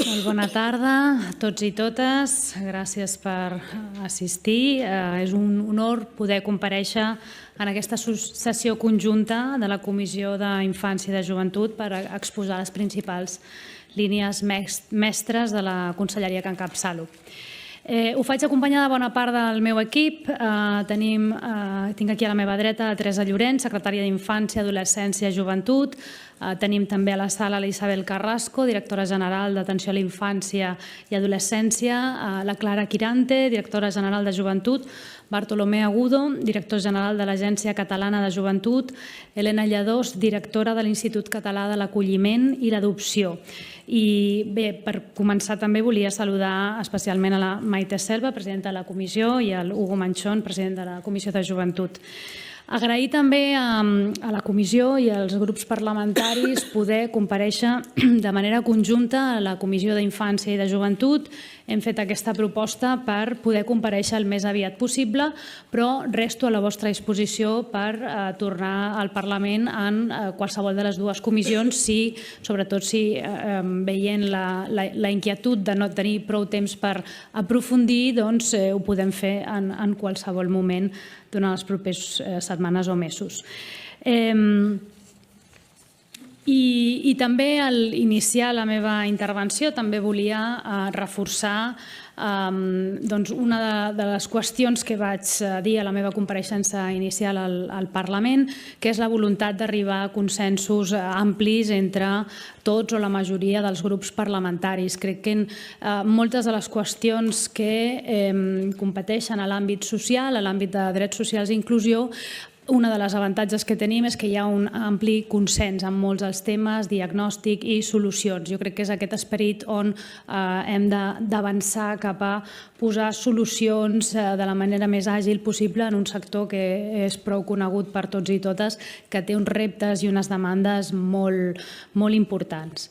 Molt bona tarda a tots i totes. Gràcies per assistir. És un honor poder comparèixer en aquesta sessió conjunta de la Comissió d'Infància i de Joventut per exposar les principals línies mestres de la conselleria que encapçalo. Ho faig acompanyada de bona part del meu equip. Tinc aquí a la meva dreta la Teresa Llorenç, secretària d'Infància, Adolescència i Joventut. Tenim també a la sala l'Isabel Carrasco, directora general d'Atenció a la Infància i Adolescència, la Clara Quirante, directora general de Joventut, Bartolomé Agudo, director general de l'Agència Catalana de Joventut, Helena Lladós, directora de l'Institut Català de l'Acolliment i l'Adopció. I bé, per començar també volia saludar especialment a la Maite Selva, presidenta de la comissió, i al Hugo Manchón, president de la Comissió de Joventut. Agrair també a la comissió i als grups parlamentaris poder comparèixer de manera conjunta a la Comissió d'Infància i de Joventut. Hem fet aquesta proposta per poder comparèixer el més aviat possible, però resto a la vostra disposició per tornar al Parlament en qualsevol de les dues comissions, sobretot si veient la inquietud de no tenir prou temps per aprofundir, doncs ho podem fer en qualsevol moment durant les properes setmanes o mesos. I també al iniciar la meva intervenció també volia reforçar una de les qüestions que vaig dir a la meva compareixença inicial al Parlament, que és la voluntat d'arribar a consensos amplis entre tots o la majoria dels grups parlamentaris. Crec que moltes de les qüestions que competeixen a l'àmbit social, a l'àmbit de drets socials i inclusió, un dels avantatges que tenim és que hi ha un ampli consens en molts dels temes, diagnòstic i solucions. Jo crec que és aquest esperit on hem d'avançar cap a posar solucions de la manera més àgil possible en un sector que és prou conegut per tots i totes, que té uns reptes i unes demandes molt importants.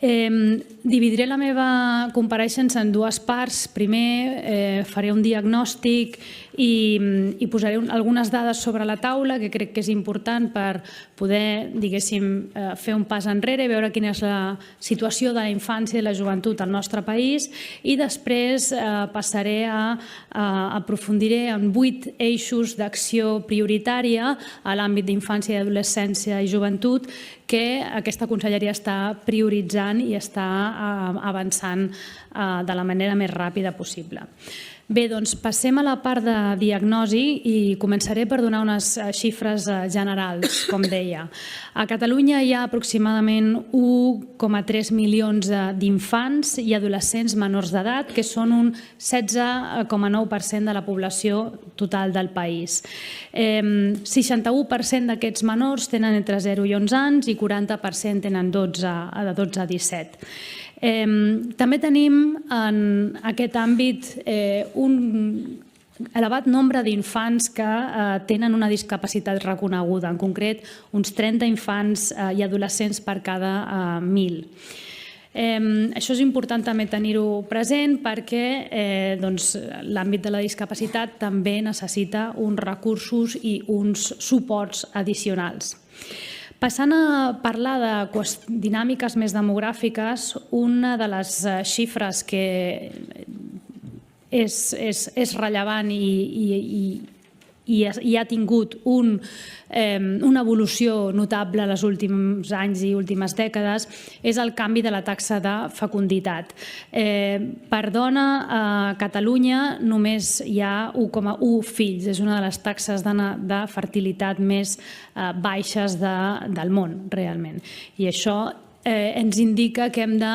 Dividiré la meva compareixença en dues parts. Primer faré un diagnòstic i posaré algunes dades sobre la taula que crec que és important per poder, diguéssim, fer un pas enrere, veure quina és la situació de la infància i la joventut al nostre país, i després passaré aprofundiré en 8 eixos d'acció prioritària a l'àmbit d'infància i adolescència i joventut que aquesta conselleria està prioritzant i està avançant de la manera més ràpida possible. Bé, doncs passem a la part de diagnosi i començaré per donar unes xifres generals, com deia. A Catalunya hi ha aproximadament 1,3 milions d'infants i adolescents menors d'edat, que són un 16,9% de la població total del país. 61% d'aquests menors tenen entre 0 i 11 anys i 40% tenen de 12 a 17. També tenim en aquest àmbit un elevat nombre d'infants que tenen una discapacitat reconeguda, en concret uns 30 infants i adolescents per cada 1.000. Això és important també tenir-ho present perquè l'àmbit de la discapacitat també necessita uns recursos i uns suports addicionals. Passant a parlar de dinàmiques més demogràfiques, una de les xifres que és rellevant i ha tingut una evolució notable en els últims anys i últimes dècades és el canvi de la taxa de fecunditat. Per dona, a Catalunya només hi ha 1,1 fills. És una de les taxes de fertilitat més baixes del món, realment. I això ens indica que hem de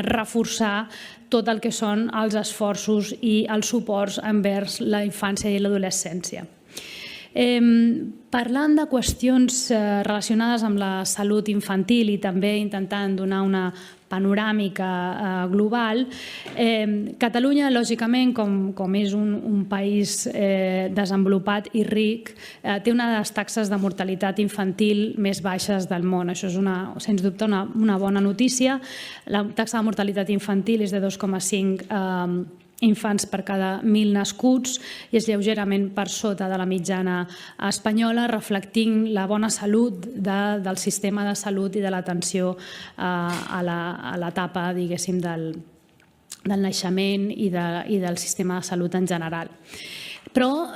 reforçar tot el que són els esforços i els suports envers la infància i l'adolescència. Parlant de qüestions relacionades amb la salut infantil i també intentant donar una panoràmica global, Catalunya, lògicament, com és un país desenvolupat i ric, té una de les taxes de mortalitat infantil més baixes del món. Això és, sens dubte, una bona notícia. La taxa de mortalitat infantil és de 2,5 infants per cada 1.000 nascuts i és lleugerament per sota de la mitjana espanyola, reflectint la bona salut del sistema de salut i de l'atenció a l'etapa, diguéssim, del naixement i del sistema de salut en general. Però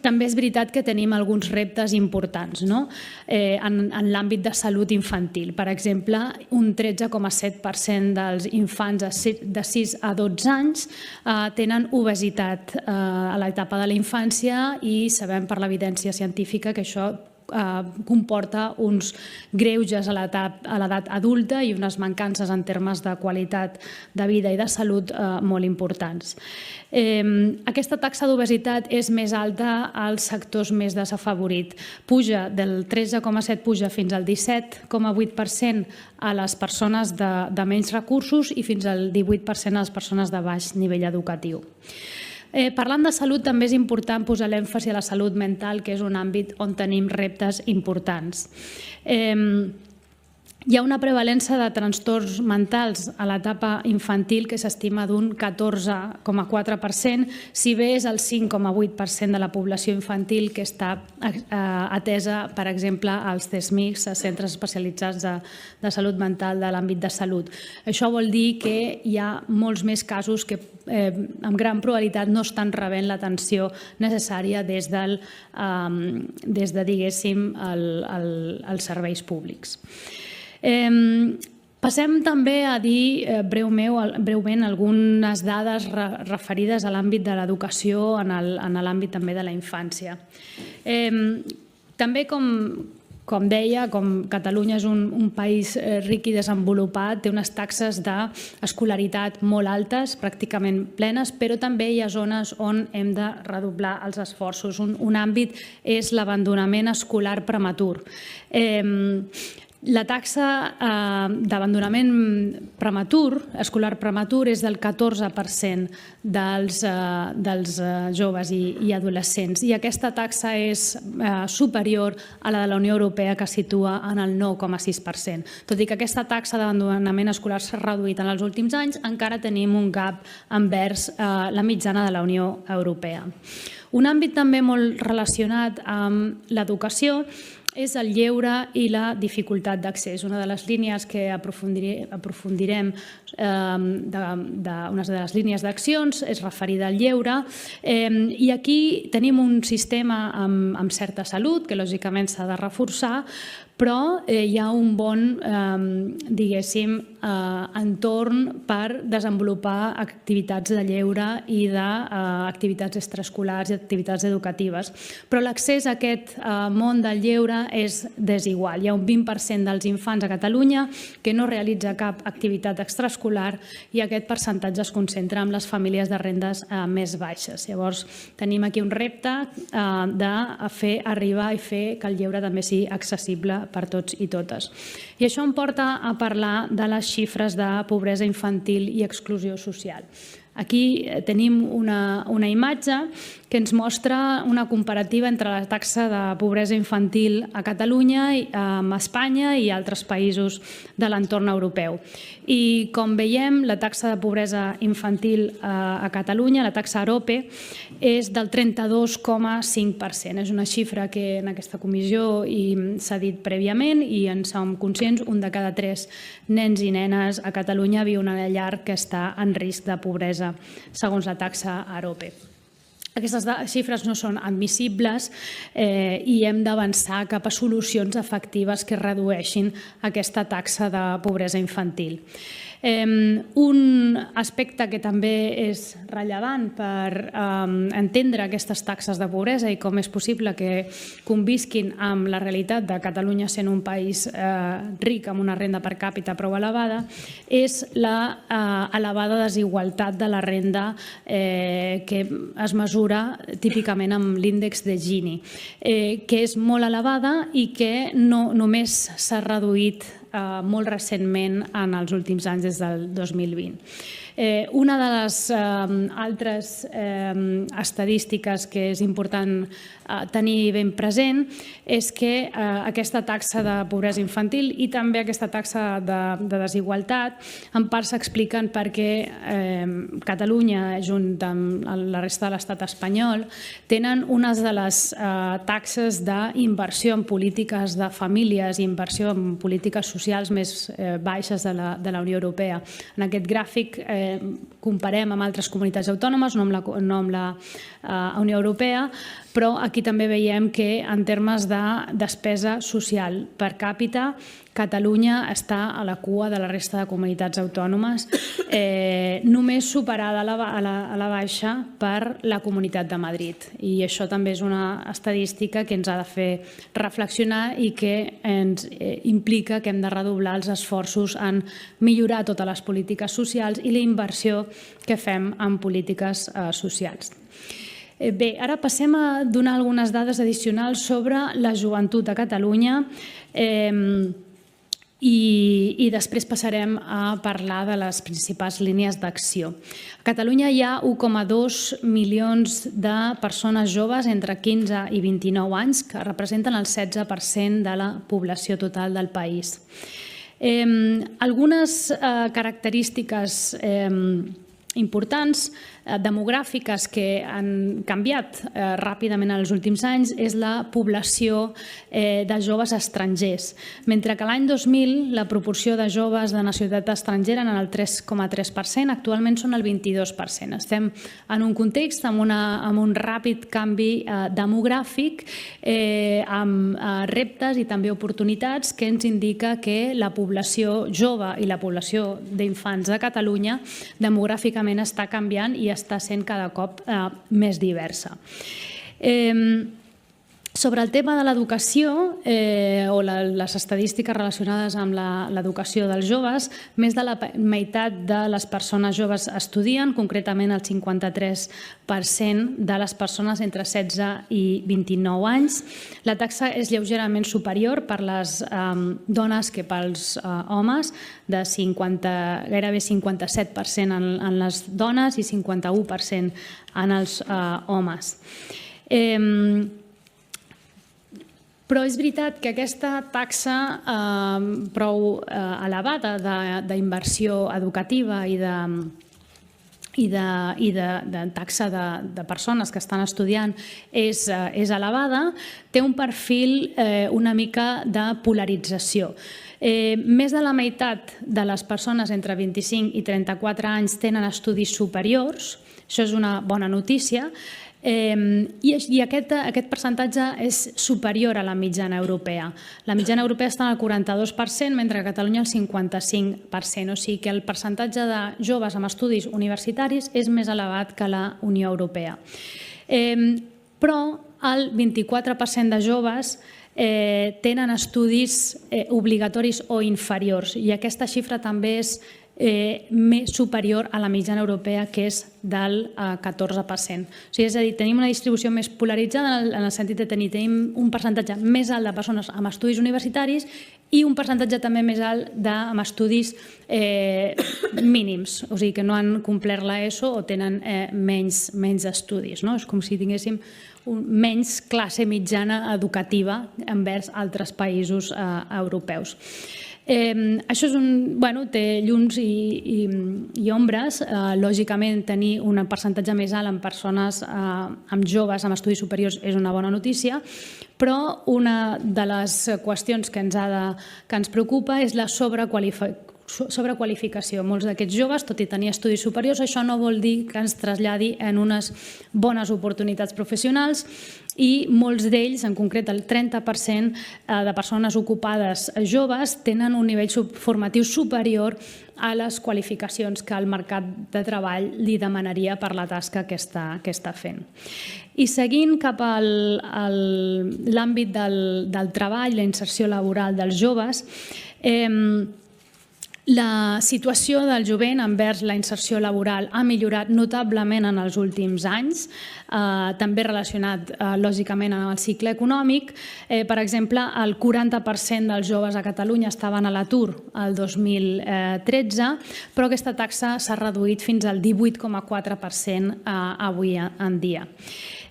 també és veritat que tenim alguns reptes importants en l'àmbit de salut infantil. Per exemple, un 13,7% dels infants de 6 a 12 anys tenen obesitat a l'etapa de la infància i sabem per l'evidència científica que això comporta uns greuges a l'edat adulta i unes mancances en termes de qualitat de vida i de salut molt importants. Aquesta taxa d'obesitat és més alta als sectors més desafavorits. Puja del 13,7% puja fins al 17,8% a les persones de menys recursos i fins al 18% a les persones de baix nivell educatiu. Parlant de salut, també és important posar l'èmfasi a la salut mental, que és un àmbit on tenim reptes importants. Hi ha una prevalença de trastorns mentals a l'etapa infantil que s'estima d'un 14,4%, si bé és el 5,8% de la població infantil que està atesa, per exemple, als CESMICs, a centres especialitzats de salut mental de l'àmbit de salut. Això vol dir que hi ha molts més casos que amb gran probabilitat no estan rebent l'atenció necessària des de, diguéssim, els serveis públics. Passem també a dir breument algunes dades referides a l'àmbit de l'educació en l'àmbit també de la infància. També, com deia, com Catalunya és un país ric i desenvolupat, té unes taxes d'escolaritat molt altes, pràcticament plenes, però també hi ha zones on hem de redoblar els esforços. Un àmbit és l'abandonament escolar prematur. La taxa d'abandonament escolar prematur és del 14% dels joves i adolescents i aquesta taxa és superior a la de la Unió Europea, que situa en el 9,6%. Tot i que aquesta taxa d'abandonament escolar s'ha reduït en els últims anys, encara tenim un gap envers la mitjana de la Unió Europea. Un àmbit també molt relacionat amb l'educació és el lleure i la dificultat d'accés. Una de les línies que aprofundirem, una de les línies d'accions és referida al lleure i aquí tenim un sistema amb certa salut que lògicament s'ha de reforçar, però hi ha un bon, diguéssim, entorn per desenvolupar activitats de lleure i d'activitats extraescolars i activitats educatives. Però l'accés a aquest món del lleure és desigual. Hi ha un 20% dels infants a Catalunya que no realitza cap activitat extraescolar i aquest percentatge es concentra en les famílies de rendes més baixes. Llavors, tenim aquí un repte de fer arribar i fer que el lleure també sigui accessible per tots i totes. I això em porta a parlar de les xifres de pobresa infantil i exclusió social. Aquí tenim una imatge que ens mostra una comparativa entre la taxa de pobresa infantil a Catalunya, a Espanya i altres països de l'entorn europeu. I com veiem, la taxa de pobresa infantil a Catalunya, la taxa AROPE, és del 32,5%. És una xifra que en aquesta comissió s'ha dit prèviament i en som conscients, un de cada 3 nens i nenes a Catalunya viu en una llar que està en risc de pobresa, segons la taxa AROPE. Aquestes xifres no són admissibles i hem d'avançar cap a solucions efectives que redueixin aquesta taxa de pobresa infantil. Un aspecte que també és rellevant per entendre aquestes taxes de pobresa i com és possible que convisquin amb la realitat de Catalunya sent un país ric amb una renda per càpita prou elevada és la elevada desigualtat de la renda que es mesura típicament amb l'índex de Gini, que és molt elevada i que només s'ha reduït molt recentment en els últims anys, des del 2020. Una de les altres estadístiques que és important tenir ben present és que aquesta taxa de pobresa infantil i també aquesta taxa de desigualtat en part s'expliquen perquè Catalunya, junt amb la resta de l'estat espanyol, tenen unes de les taxes d'inversió en polítiques de famílies i inversió en polítiques socials més baixes de la Unió Europea. En aquest gràfic comparem amb altres comunitats autònomes, no amb la Unió Europea, però aquí també veiem que en termes de despesa social per càpita, Catalunya està a la cua de la resta de comunitats autònomes, només superada a la baixa per la Comunitat de Madrid. I això també és una estadística que ens ha de fer reflexionar i que ens implica que hem de redoblar els esforços en millorar totes les polítiques socials i la inversió que fem en polítiques socials. Bé, ara passem a donar algunes dades addicionals sobre la joventut a Catalunya i després passarem a parlar de les principals línies d'acció. A Catalunya hi ha 1,2 milions de persones joves entre 15 i 29 anys que representen el 16% de la població total del país. Algunes característiques importants demogràfiques que han canviat ràpidament en els últims anys és la població de joves estrangers. Mentre que l'any 2000 la proporció de joves de nacionalitat estrangera eren el 3,3%, actualment són el 22%. Estem en un context amb un ràpid canvi demogràfic, amb reptes i també oportunitats que ens indica que la població jove i la població d'infants de Catalunya demogràficament està canviant i està sent cada cop més diversa. Sobre el tema de l'educació o les estadístiques relacionades amb l'educació dels joves, més de la meitat de les persones joves estudien, concretament el 53% de les persones entre 16 i 29 anys. La taxa és lleugerament superior per les dones que pels homes, de gairebé 57% en les dones i 51% en els homes. Però és veritat que aquesta taxa prou elevada d'inversió educativa i de taxa de persones que estan estudiant és elevada, té un perfil una mica de polarització. Més de la meitat de les persones entre 25 i 34 anys tenen estudis superiors, això és una bona notícia, i aquest percentatge és superior a la mitjana europea. La mitjana europea està al 42%, mentre que a Catalunya el 55%, o sigui que el percentatge de joves amb estudis universitaris és més elevat que la Unió Europea. Però el 24% de joves tenen estudis obligatoris o inferiors i aquesta xifra també és més superior a la mitjana europea, que és del 14%. És a dir, tenim una distribució més polaritzada en el sentit de tenim un percentatge més alt de persones amb estudis universitaris i un percentatge també més alt amb estudis mínims, o sigui que no han complert l'ESO o tenen menys estudis. És com si tinguéssim menys classe mitjana educativa envers altres països europeus. Això té llums i ombres. Lògicament, tenir un percentatge més alt en persones, amb joves amb estudis superiors, és una bona notícia, però una de les qüestions que ens preocupa és la sobrequalificació. Molts d'aquests joves, tot i tenir estudis superiors, això no vol dir que ens traslladi en unes bones oportunitats professionals i molts d'ells, en concret el 30% de persones ocupades joves, tenen un nivell formatiu superior a les qualificacions que el mercat de treball li demanaria per la tasca que està fent. I seguint cap a l'àmbit del treball, la inserció laboral dels joves, La situació del jovent envers la inserció laboral ha millorat notablement en els últims anys, també relacionat, lògicament, amb el cicle econòmic. Per exemple, el 40% dels joves a Catalunya estaven a l'atur el 2013, però aquesta taxa s'ha reduït fins al 18,4% avui en dia.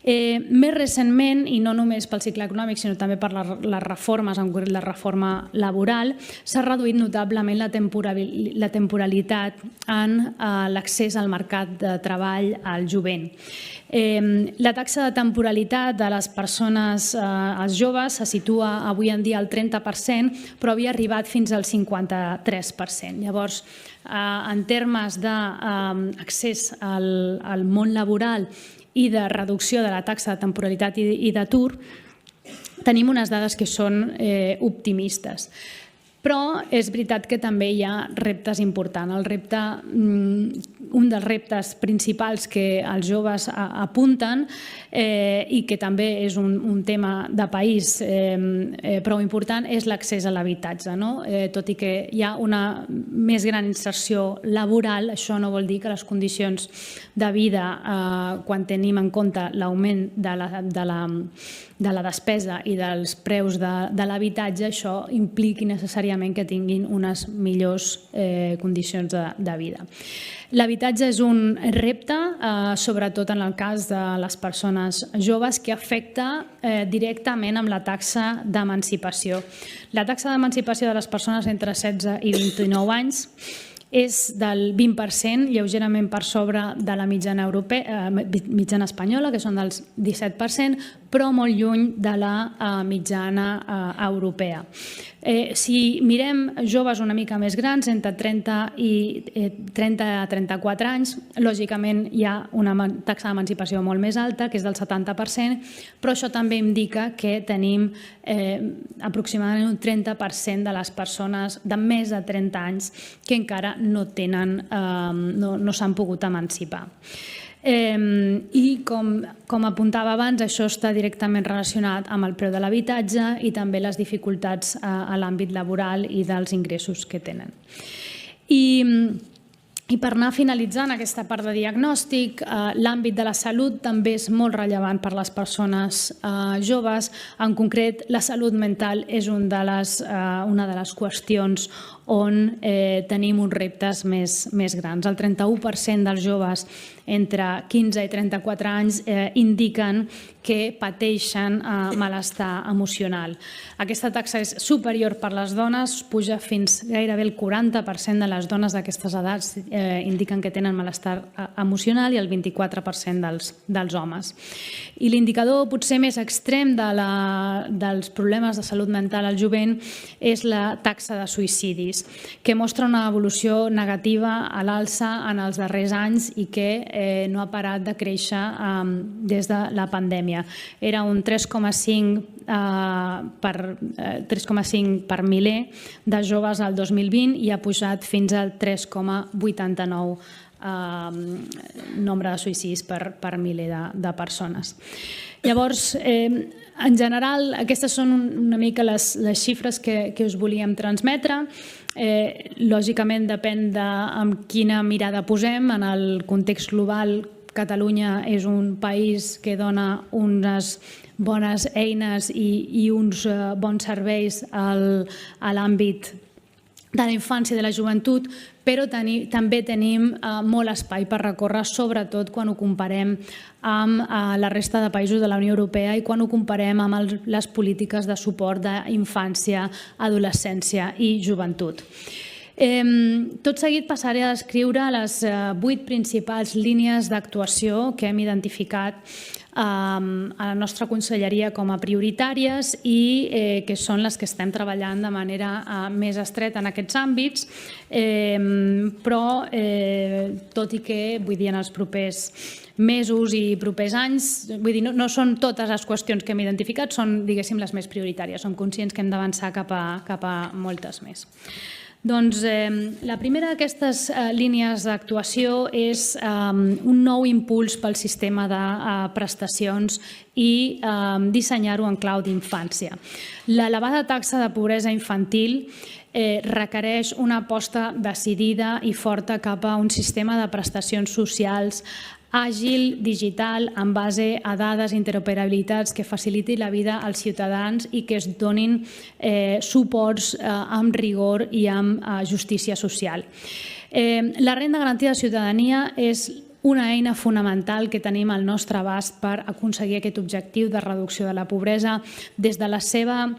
Més recentment, i no només pel cicle econòmic, sinó també per les reformes, en concret la reforma laboral, s'ha reduït notablement la temporalitat en l'accés al mercat de treball al jovent. La taxa de temporalitat de les persones, els joves, se situa avui en dia al 30%, però havia arribat fins al 53%. Llavors, en termes d'accés al món laboral i de reducció de la taxa de temporalitat i d'atur, tenim unes dades que són optimistes. Però és veritat que també hi ha reptes importants. Un dels reptes principals que els joves apunten i que també és un tema de país prou important és l'accés a l'habitatge. Tot i que hi ha una més gran inserció laboral, això no vol dir que les condicions de vida, quan tenim en compte l'augment de la despesa i dels preus de l'habitatge, això impliqui necessàriament que tinguin unes millors condicions de vida. L'habitatge és un repte, sobretot en el cas de les persones joves, que afecta directament amb la taxa d'emancipació. La taxa d'emancipació de les persones entre 16 i 29 anys és del 20%, lleugerament per sobre de la mitjana espanyola, que són del 17%, però molt lluny de la mitjana europea. Si mirem joves una mica més grans, entre 30 a 34 anys, lògicament hi ha una taxa d'emancipació molt més alta, que és del 70%, però això també indica que tenim aproximadament un 30% de les persones de més de 30 anys que encara no s'han pogut emancipar. I com apuntava abans, això està directament relacionat amb el preu de l'habitatge i també les dificultats a l'àmbit laboral i dels ingressos que tenen. I per anar finalitzant aquesta part de diagnòstic, l'àmbit de la salut també és molt rellevant per a les persones joves. En concret, la salut mental és una de les qüestions on tenim uns reptes més grans. El 31% dels joves entre 15 i 34 anys indiquen que pateixen malestar emocional. Aquesta taxa és superior per a les dones, puja fins gairebé el 40% de les dones d'aquestes edats indiquen que tenen malestar emocional i el 24% dels homes. I l'indicador potser més extrem dels problemes de salut mental al jovent és la taxa de suïcidis, que mostra una evolució negativa a l'alça en els darrers anys i que no ha parat de créixer des de la pandèmia. Era un 3,5 per miler de joves al 2020 i ha pujat fins al 3,89 nombre de suïcidis per miler de persones. Llavors, en general, aquestes són una mica les xifres que us volíem transmetre. Lògicament, depèn de amb quina mirada posem. En el context global, Catalunya és un país que dona unes bones eines i uns bons serveis a l'àmbit de la infància i de la joventut, però també tenim molt espai per recórrer, sobretot quan ho comparem amb la resta de països de la Unió Europea i quan ho comparem amb les polítiques de suport d'infància, adolescència i joventut. Tot seguit passaré a descriure les 8 principals línies d'actuació que hem identificat a la nostra conselleria com a prioritàries i que són les que estem treballant de manera més estreta en aquests àmbits, però tot i que, vull dir, en els propers mesos i propers anys, vull dir, no són totes les qüestions que hem identificat, són, diguéssim, les més prioritàries. Som conscients que hem d'avançar cap a moltes més. Doncs la primera d'aquestes línies d'actuació és un nou impuls pel sistema de prestacions i dissenyar-ho en clau d'infància. L'elevada taxa de pobresa infantil requereix una aposta decidida i forta cap a un sistema de prestacions socials àgil, digital, en base a dades i interoperabilitats que faciliti la vida als ciutadans i que es donin suports amb rigor i amb justícia social. La renda garantida de ciutadania és una eina fonamental que tenim al nostre abast per aconseguir aquest objectiu de reducció de la pobresa. Des de la seva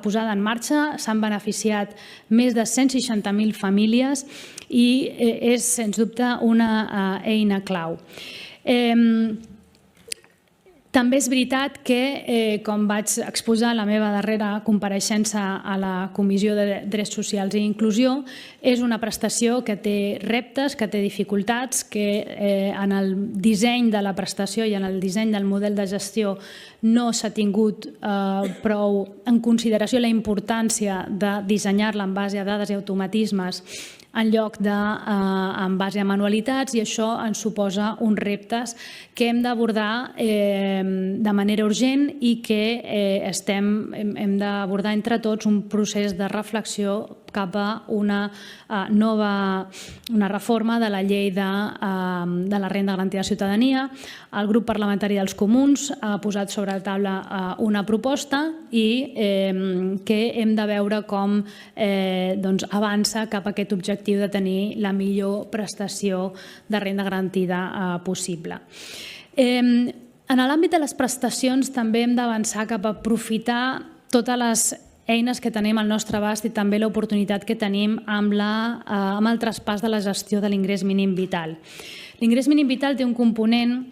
posada en marxa s'han beneficiat més de 160.000 famílies i és, sens dubte, una eina clau. També és veritat que, com vaig exposar a la meva darrera compareixença a la Comissió de Drets Socials i Inclusió, és una prestació que té reptes, que té dificultats, que en el disseny de la prestació i en el disseny del model de gestió no s'ha tingut prou en consideració la importància de dissenyar-la en base a dades i automatismes en lloc en base a manualitats, i això ens suposa uns reptes que hem d'abordar de manera urgent i que hem d'abordar entre tots un procés de reflexió cap a una reforma de la llei de la renda garantida de ciutadania. El grup parlamentari dels Comuns ha posat sobre la taula una proposta i que hem de veure com avança cap a aquest objectiu de tenir la millor prestació de renda garantida possible. En l'àmbit de les prestacions també hem d'avançar cap a aprofitar totes les eines que tenim al nostre abast i també l'oportunitat que tenim amb el traspàs de la gestió de l'ingrés mínim vital. L'ingrés mínim vital té un component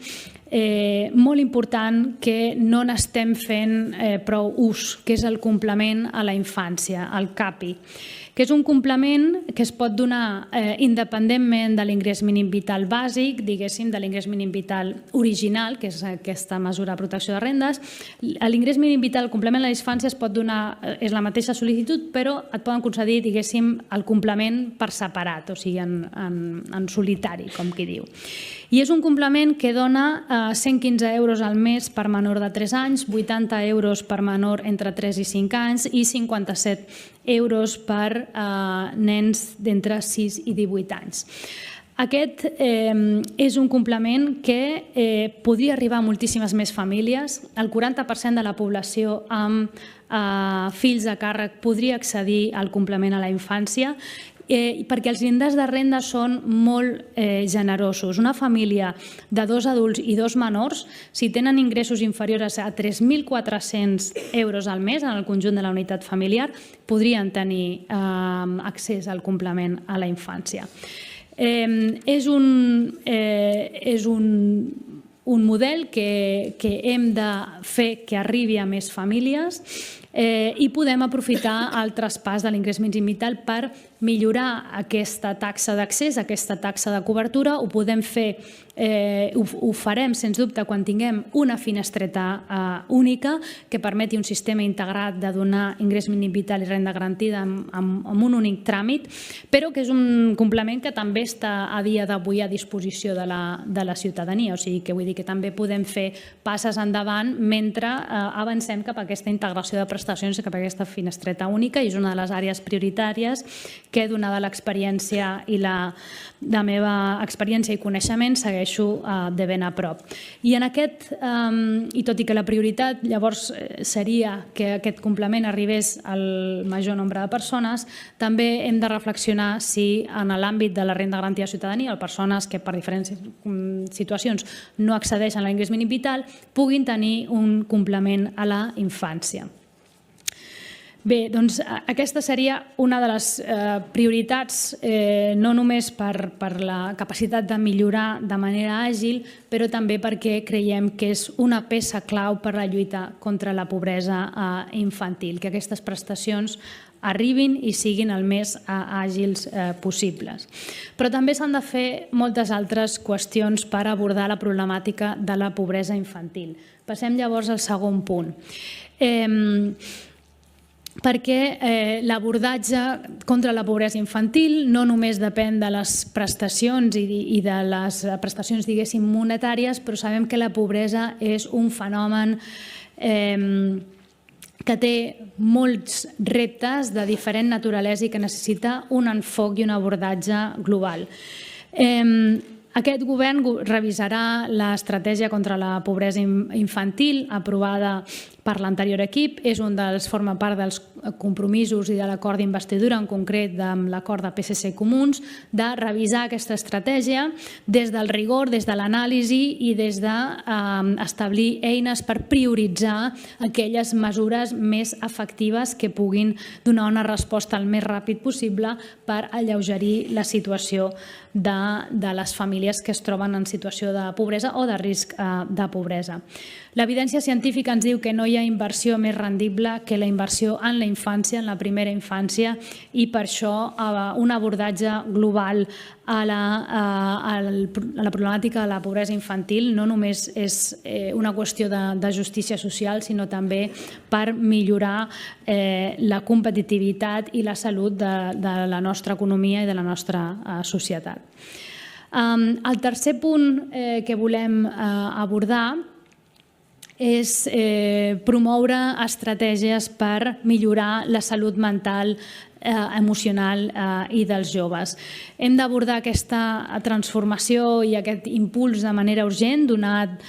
molt important que no n'estem fent prou ús, que és el complement a la infància, el CAPI, que és un complement que es pot donar independentment de l'ingrés mínim vital bàsic, diguéssim, de l'ingrés mínim vital original, que és aquesta mesura de protecció de rendes. L'ingrés mínim vital, el complement a la infància, es pot donar, és la mateixa sol·licitud, però et poden concedir, diguéssim, el complement per separat, o sigui, en solitari, com qui diu. I és un complement que dona 115 euros al mes per menor de 3 anys, 80 euros per menor entre 3 i 5 anys i 57 euros per nens d'entre 6 i 18 anys. Aquest és un complement que podria arribar a moltíssimes més famílies. El 40% de la població amb fills a càrrec podria accedir al complement a la infància, perquè els llindars de renda són molt generosos. Una família de 2 adults i 2 menors, si tenen ingressos inferiors a 3.400 euros al mes en el conjunt de la unitat familiar, podrien tenir accés al complement a la infància. És un model que hem de fer que arribi a més famílies i podem aprofitar el traspàs de l'ingrés mínim vital per millorar aquesta taxa d'accés, aquesta taxa de cobertura. Ho podem fer, ho farem, sens dubte, quan tinguem una finestreta única que permeti un sistema integrat de donar ingrés mínim vital i renda garantida amb un únic tràmit, però que és un complement que també està a dia d'avui a disposició de la ciutadania. O sigui, que vull dir que també podem fer passes endavant mentre avancem cap a aquesta integració de prestacions i cap a aquesta finestreta única, i és una de les àrees prioritàries que, donada l'experiència i la meva experiència i coneixement, segueixo de ben a prop. I en aquest, i tot i que la prioritat llavors seria que aquest complement arribés al major nombre de persones, també hem de reflexionar si en l'àmbit de la renda garantida de ciutadania, persones que per diferents situacions no accedeixen a l'ingrés mínim vital, puguin tenir un complement a la infància. Bé, doncs aquesta seria una de les prioritats, no només per la capacitat de millorar de manera àgil, però també perquè creiem que és una peça clau per la lluita contra la pobresa infantil, que aquestes prestacions arribin i siguin el més àgils possibles. Però també s'han de fer moltes altres qüestions per abordar la problemàtica de la pobresa infantil. Passem llavors al segon punt. Perquè l'abordatge contra la pobresa infantil no només depèn de les prestacions i de les prestacions, diguéssim, monetàries, però sabem que la pobresa és un fenomen que té molts reptes de diferent naturalesa i que necessita un enfoc i un abordatge global. Aquest govern revisarà l'estratègia contra la pobresa infantil aprovada per l'anterior equip. Forma part dels compromisos i de l'acord d'investidura, en concret amb l'acord de PSC Comuns, de revisar aquesta estratègia des del rigor, des de l'anàlisi i des d'establir eines per prioritzar aquelles mesures més efectives que puguin donar una resposta el més ràpid possible per alleugerir la situació de les famílies que es troben en situació de pobresa o de risc de pobresa. L'evidència científica ens diu que no hi ha inversió més rendible que la inversió en la infància, en la primera infància, i per això un abordatge global a la problemàtica de la pobresa infantil no només és una qüestió de justícia social, sinó també per millorar la competitivitat i la salut de la nostra economia i de la nostra societat. El tercer punt que volem abordar és promoure estratègies per millorar la salut mental, emocional i dels joves. Hem d'abordar aquesta transformació i aquest impuls de manera urgent, donat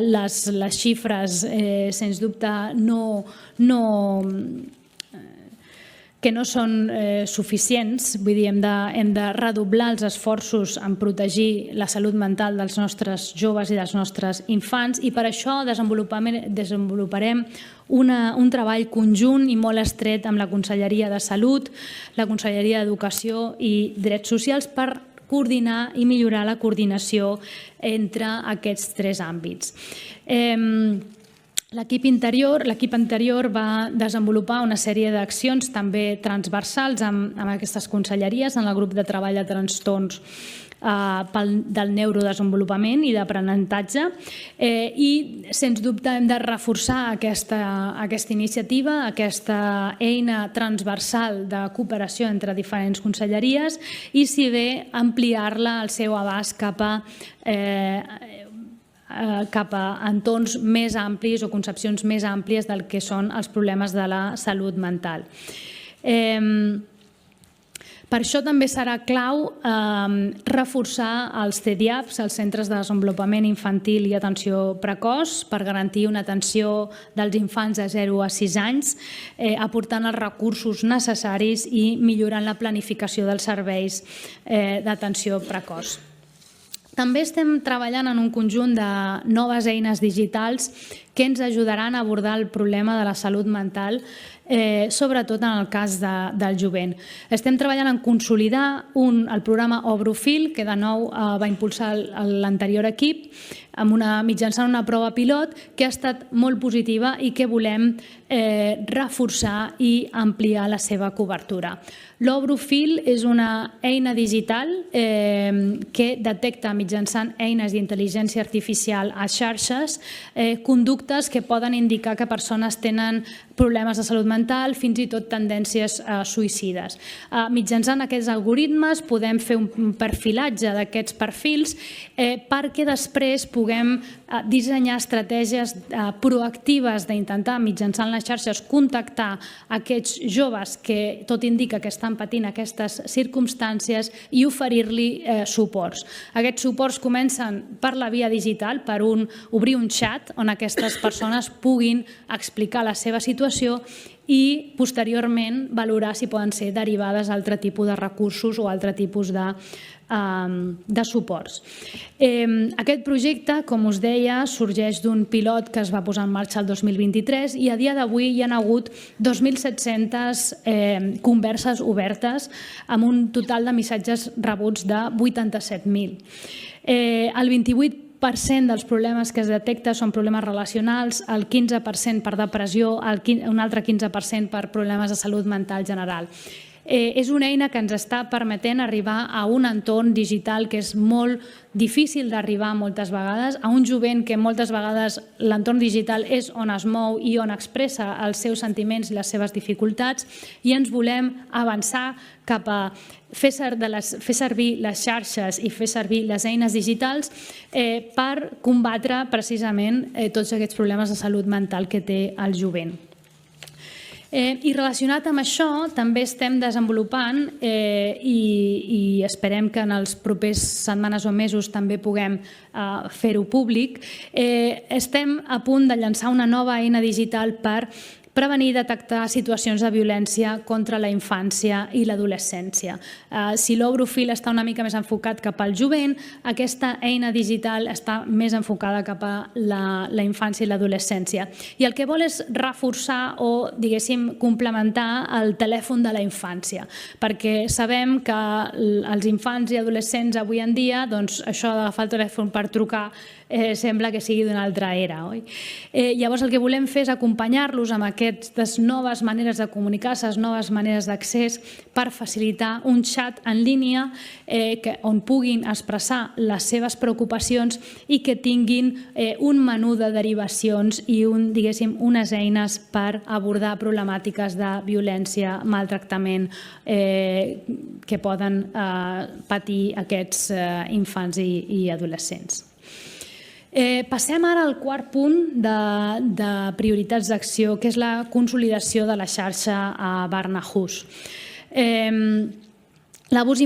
les xifres, sens dubte, que no són suficients. Vull dir, hem de redoblar els esforços en protegir la salut mental dels nostres joves i dels nostres infants, i per això desenvoluparem un treball conjunt i molt estret amb la Conselleria de Salut, la Conselleria d'Educació i Drets Socials per coordinar i millorar la coordinació entre aquests tres àmbits. L'equip anterior va desenvolupar una sèrie d'accions també transversals amb aquestes conselleries en el grup de treball de trastorns del neurodesenvolupament i d'aprenentatge, i sens dubte hem de reforçar aquesta iniciativa, aquesta eina transversal de cooperació entre diferents conselleries, i si bé ampliar-la al seu abast cap a entorns més amplis o concepcions més àmplies del que són els problemes de la salut mental. Per això també serà clau reforçar els CDIAPs, els Centres de Desenvolupament Infantil i Atenció Precoç, per garantir una atenció dels infants de 0 a 6 anys, aportant els recursos necessaris i millorant la planificació dels serveis d'atenció precoç. També estem treballant en un conjunt de noves eines digitals que ens ajudaran a abordar el problema de la salut mental, sobretot en el cas del jovent. Estem treballant en consolidar el programa Obrofil, que de nou va impulsar l'anterior equip, mitjançant una prova pilot que ha estat molt positiva i que volem reforçar i ampliar la seva cobertura. L'Obrofil és una eina digital que detecta mitjançant eines d'intel·ligència artificial a xarxes conductes que poden indicar que persones tenen problemes de salut mental, fins i tot tendències suïcides. Mitjançant aquests algoritmes podem fer un perfilatge d'aquests perfils perquè després puguem dissenyar estratègies proactives d'intentar, mitjançant les xarxes, contactar aquests joves que tot indica que estan patint aquestes circumstàncies i oferir-li suports. Aquests suports comencen per la via digital, per obrir un xat on aquestes persones puguin explicar la seva situació i posteriorment valorar si poden ser derivades a altre tipus de recursos o altre tipus de suports. Aquest projecte, com us deia, sorgeix d'un pilot que es va posar en marxa el 2023 i a dia d'avui hi ha hagut 2.700 converses obertes amb un total de missatges rebuts de 87.000. El 28% dels problemes que es detecta són problemes relacionals, el 15% per depressió, un altre 15% per problemes de salut mental general. És una eina que ens està permetent arribar a un entorn digital que és molt difícil d'arribar moltes vegades, a un jovent que moltes vegades l'entorn digital és on es mou i on expressa els seus sentiments i les seves dificultats, i ens volem avançar cap a fer servir les xarxes i fer servir les eines digitals per combatre precisament tots aquests problemes de salut mental que té el jovent. I relacionat amb això, també estem desenvolupant i esperem que en els propers setmanes o mesos també puguem fer-ho públic. Estem a punt de llançar una nova eina digital per prevenir i detectar situacions de violència contra la infància i l'adolescència. Si l'Obrofil està una mica més enfocat cap al jovent, aquesta eina digital està més enfocada cap a la infància i l'adolescència. I el que vol és reforçar o, diguéssim, complementar el telèfon de la infància, perquè sabem que els infants i adolescents avui en dia, doncs això d'agafar el telèfon per trucar sembla que sigui d'una altra era, oi? Llavors el que volem fer és acompanyar-los amb aquestes noves maneres de comunicar, aquestes noves maneres d'accés per facilitar un xat en línia on puguin expressar les seves preocupacions i que tinguin un menú de derivacions i diguéssim, unes eines per abordar problemàtiques de violència, maltractament que poden patir aquests infants i adolescents. Passem ara al quart punt de prioritats d'acció, que és la consolidació de la xarxa Barnahus. L'abús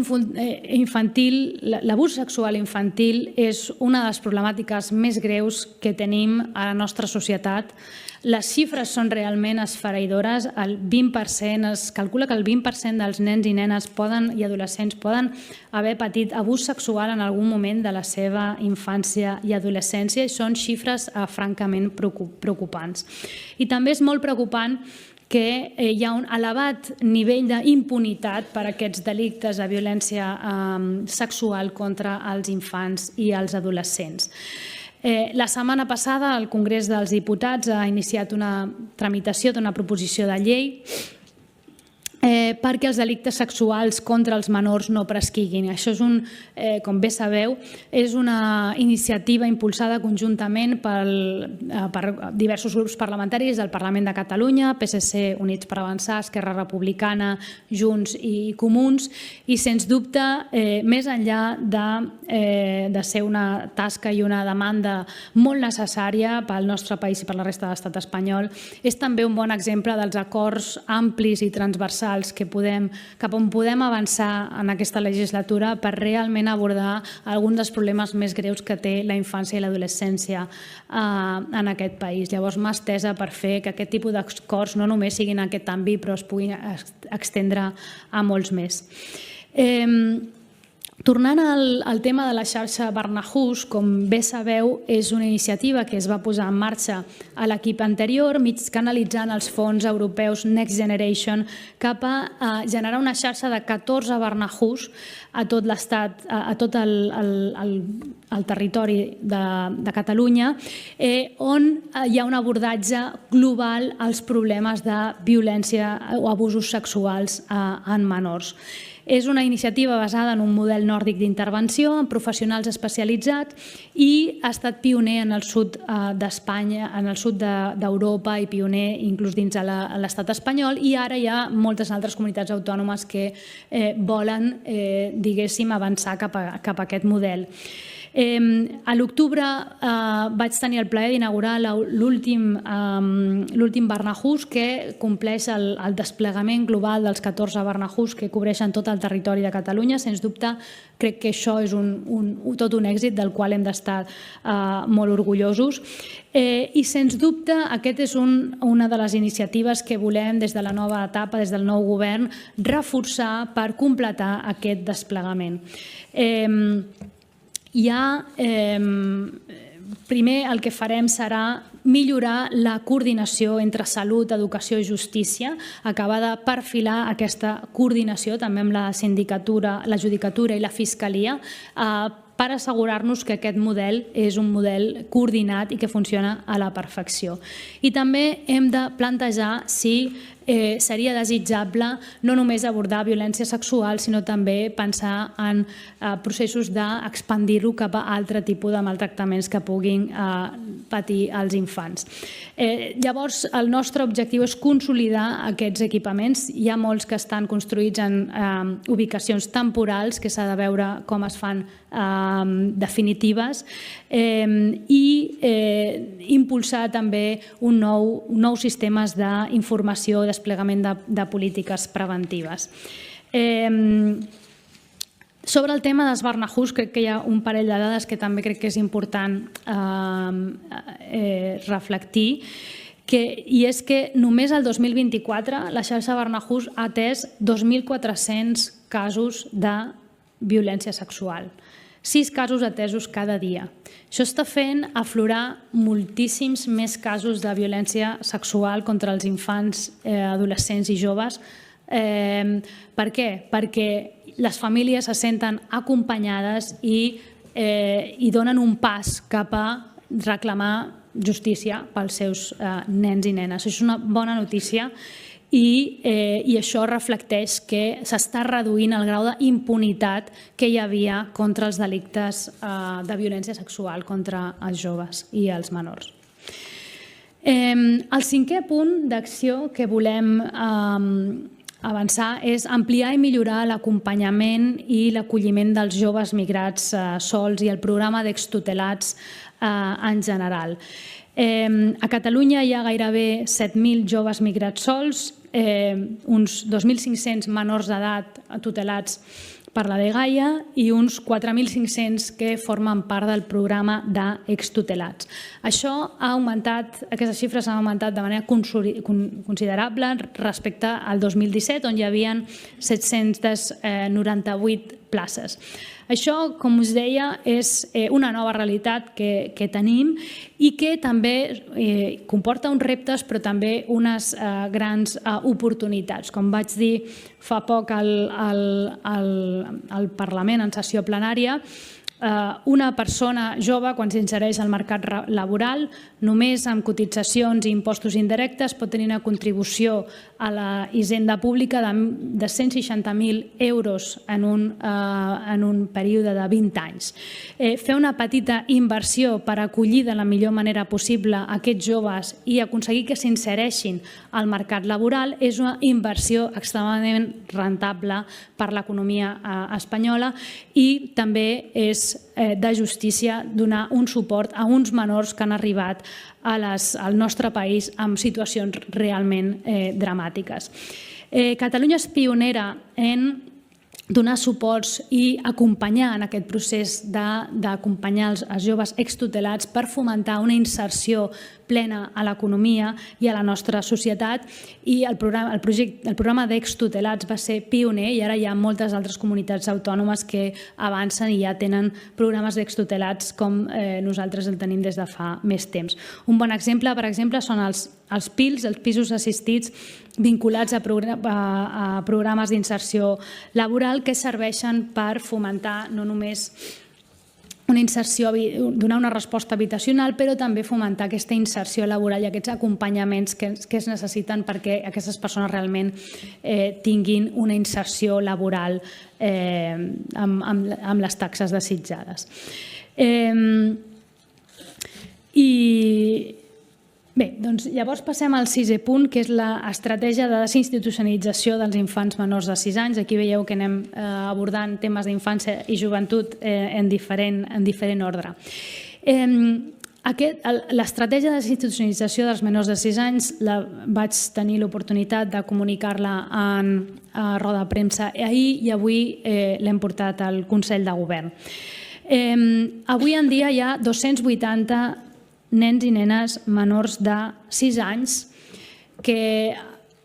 sexual infantil és una de les problemàtiques més greus que tenim a la nostra societat. Les xifres són realment esfereïdores. Es calcula que el 20% dels nens i nenes i adolescents poden haver patit abús sexual en algun moment de la seva infància i adolescència i són xifres francament preocupants. I també és molt preocupant que hi ha un elevat nivell d'impunitat per a aquests delictes de violència sexual contra els infants i els adolescents. La setmana passada el Congrés dels Diputats ha iniciat una tramitació d'una proposició de llei perquè els delictes sexuals contra els menors no prescriguin. Això és com bé sabeu, és una iniciativa impulsada conjuntament per diversos grups parlamentaris del Parlament de Catalunya, PSC, Units per Avançar, Esquerra Republicana, Junts i Comuns, i sens dubte, més enllà de ser una tasca i una demanda molt necessària pel nostre país i per la resta de l'estat espanyol, és també un bon exemple dels acords amplis i transversals cap on podem avançar en aquesta legislatura per realment abordar alguns dels problemes més greus que té la infància i l'adolescència en aquest país. Llavors m'ha estesa per fer que aquest tipus d'acords no només siguin en aquest àmbit, però es puguin estendre a molts més. Tornant al tema de la xarxa Barnahus, com bé sabeu, és una iniciativa que es va posar en marxa a l'equip anterior, mig canalitzant els fons europeus Next Generation cap a generar una xarxa de 14 Barnahus a tot l'Estat, a tot el territori de Catalunya, on hi ha un abordatge global als problemes de violència o abusos sexuals en menors. És una iniciativa basada en un model nòrdic d'intervenció, amb professionals especialitzats i ha estat pioner en el sud d'Espanya, en el sud d'Europa i pioner inclús dins de l'estat espanyol, i ara hi ha moltes altres comunitats autònomes que volen, diguéssim, avançar cap a aquest model. A l'octubre vaig tenir el plaer d'inaugurar l'últim Barnahus, que compleix el desplegament global dels 14 Barnahus que cobreixen tot el territori de Catalunya. Sens dubte, crec que això és tot un èxit del qual hem d'estar molt orgullosos. I, sens dubte, aquest és una de les iniciatives que volem des de la nova etapa, des del nou govern, reforçar per completar aquest desplegament. Primer el que farem serà millorar la coordinació entre salut, educació i justícia, acabar de perfilar aquesta coordinació també amb la sindicatura, la judicatura i la fiscalia per assegurar-nos que aquest model és un model coordinat i que funciona a la perfecció. I també hem de plantejar si seria desitjable no només abordar violència sexual, sinó també pensar en processos d'expandir-ho cap a altre tipus de maltractaments que puguin patir els infants. Llavors, el nostre objectiu és consolidar aquests equipaments. Hi ha molts que estan construïts en ubicacions temporals, que s'ha de veure com es fan definitives, i impulsar també nous sistemes d'informació, desplegament de polítiques preventives. Sobre el tema dels Barnahus, crec que hi ha un parell de dades que també crec que és important reflectir, i és que només el 2024 la xarxa Barnahus ha atès 2.400 casos de violència sexual. 6 casos atesos cada dia. Això està fent aflorar moltíssims més casos de violència sexual contra els infants, adolescents i joves. Per què? Perquè les famílies se senten acompanyades i donen un pas cap a reclamar justícia pels seus nens i nenes. Això és una bona notícia i això reflecteix que s'està reduint el grau d'impunitat que hi havia contra els delictes de violència sexual contra els joves i els menors. El 5è punt d'acció que volem avançar és ampliar i millorar l'acompanyament i l'acolliment dels joves migrats sols i el programa d'extutelats en general. A Catalunya hi ha gairebé 7.000 joves migrats sols, uns 2.500 menors d'edat tutelats per la dgaia i uns 4.500 que formen part del programa d'extutelats. Això ha augmentat, aquestes xifres han augmentat de manera considerable respecte al 2017, on hi havia 798 places. Això, com us deia, és una nova realitat que tenim i que també comporta uns reptes però també unes grans oportunitats. Com vaig dir fa poc al Parlament en sessió plenària, una persona jove, quan s'insereix al mercat laboral, només amb cotitzacions i impostos indirectes pot tenir una contribució a la hisenda pública de 160.000 euros en un període de 20 anys. Fer una petita inversió per acollir de la millor manera possible aquests joves i aconseguir que s'insereixin al mercat laboral és una inversió extremadament rentable per l'economia espanyola i també és de justícia donar un suport a uns menors que han arribat al nostre país amb situacions realment dramàtiques. Catalunya és pionera en donar suports i acompanyar en aquest procés d'acompanyar els joves extutelats per fomentar una inserció plena a l'economia i a la nostra societat i el programa d'extutelats va ser pioner i ara hi ha moltes altres comunitats autònomes que avancen i ja tenen programes d'extutelats com nosaltres el tenim des de fa més temps. Un bon exemple, per exemple, són els PILs, els pisos assistits vinculats a programes d'inserció laboral que serveixen per fomentar no només una inserció, donar una resposta habitacional, però també fomentar aquesta inserció laboral i aquests acompanyaments que es necessiten perquè aquestes persones realment tinguin una inserció laboral amb les taxes desitjades. Bé, doncs llavors passem al 6è punt, que és l'estratègia de desinstitucionalització dels infants menors de 6 anys. Aquí veieu que anem abordant temes d'infància i joventut en diferent ordre. L'estratègia de desinstitucionalització dels menors de 6 anys vaig tenir l'oportunitat de comunicar-la a roda de premsa ahir i avui l'hem portat al Consell de Govern. Avui en dia hi ha 280 nens i nenes menors de 6 anys que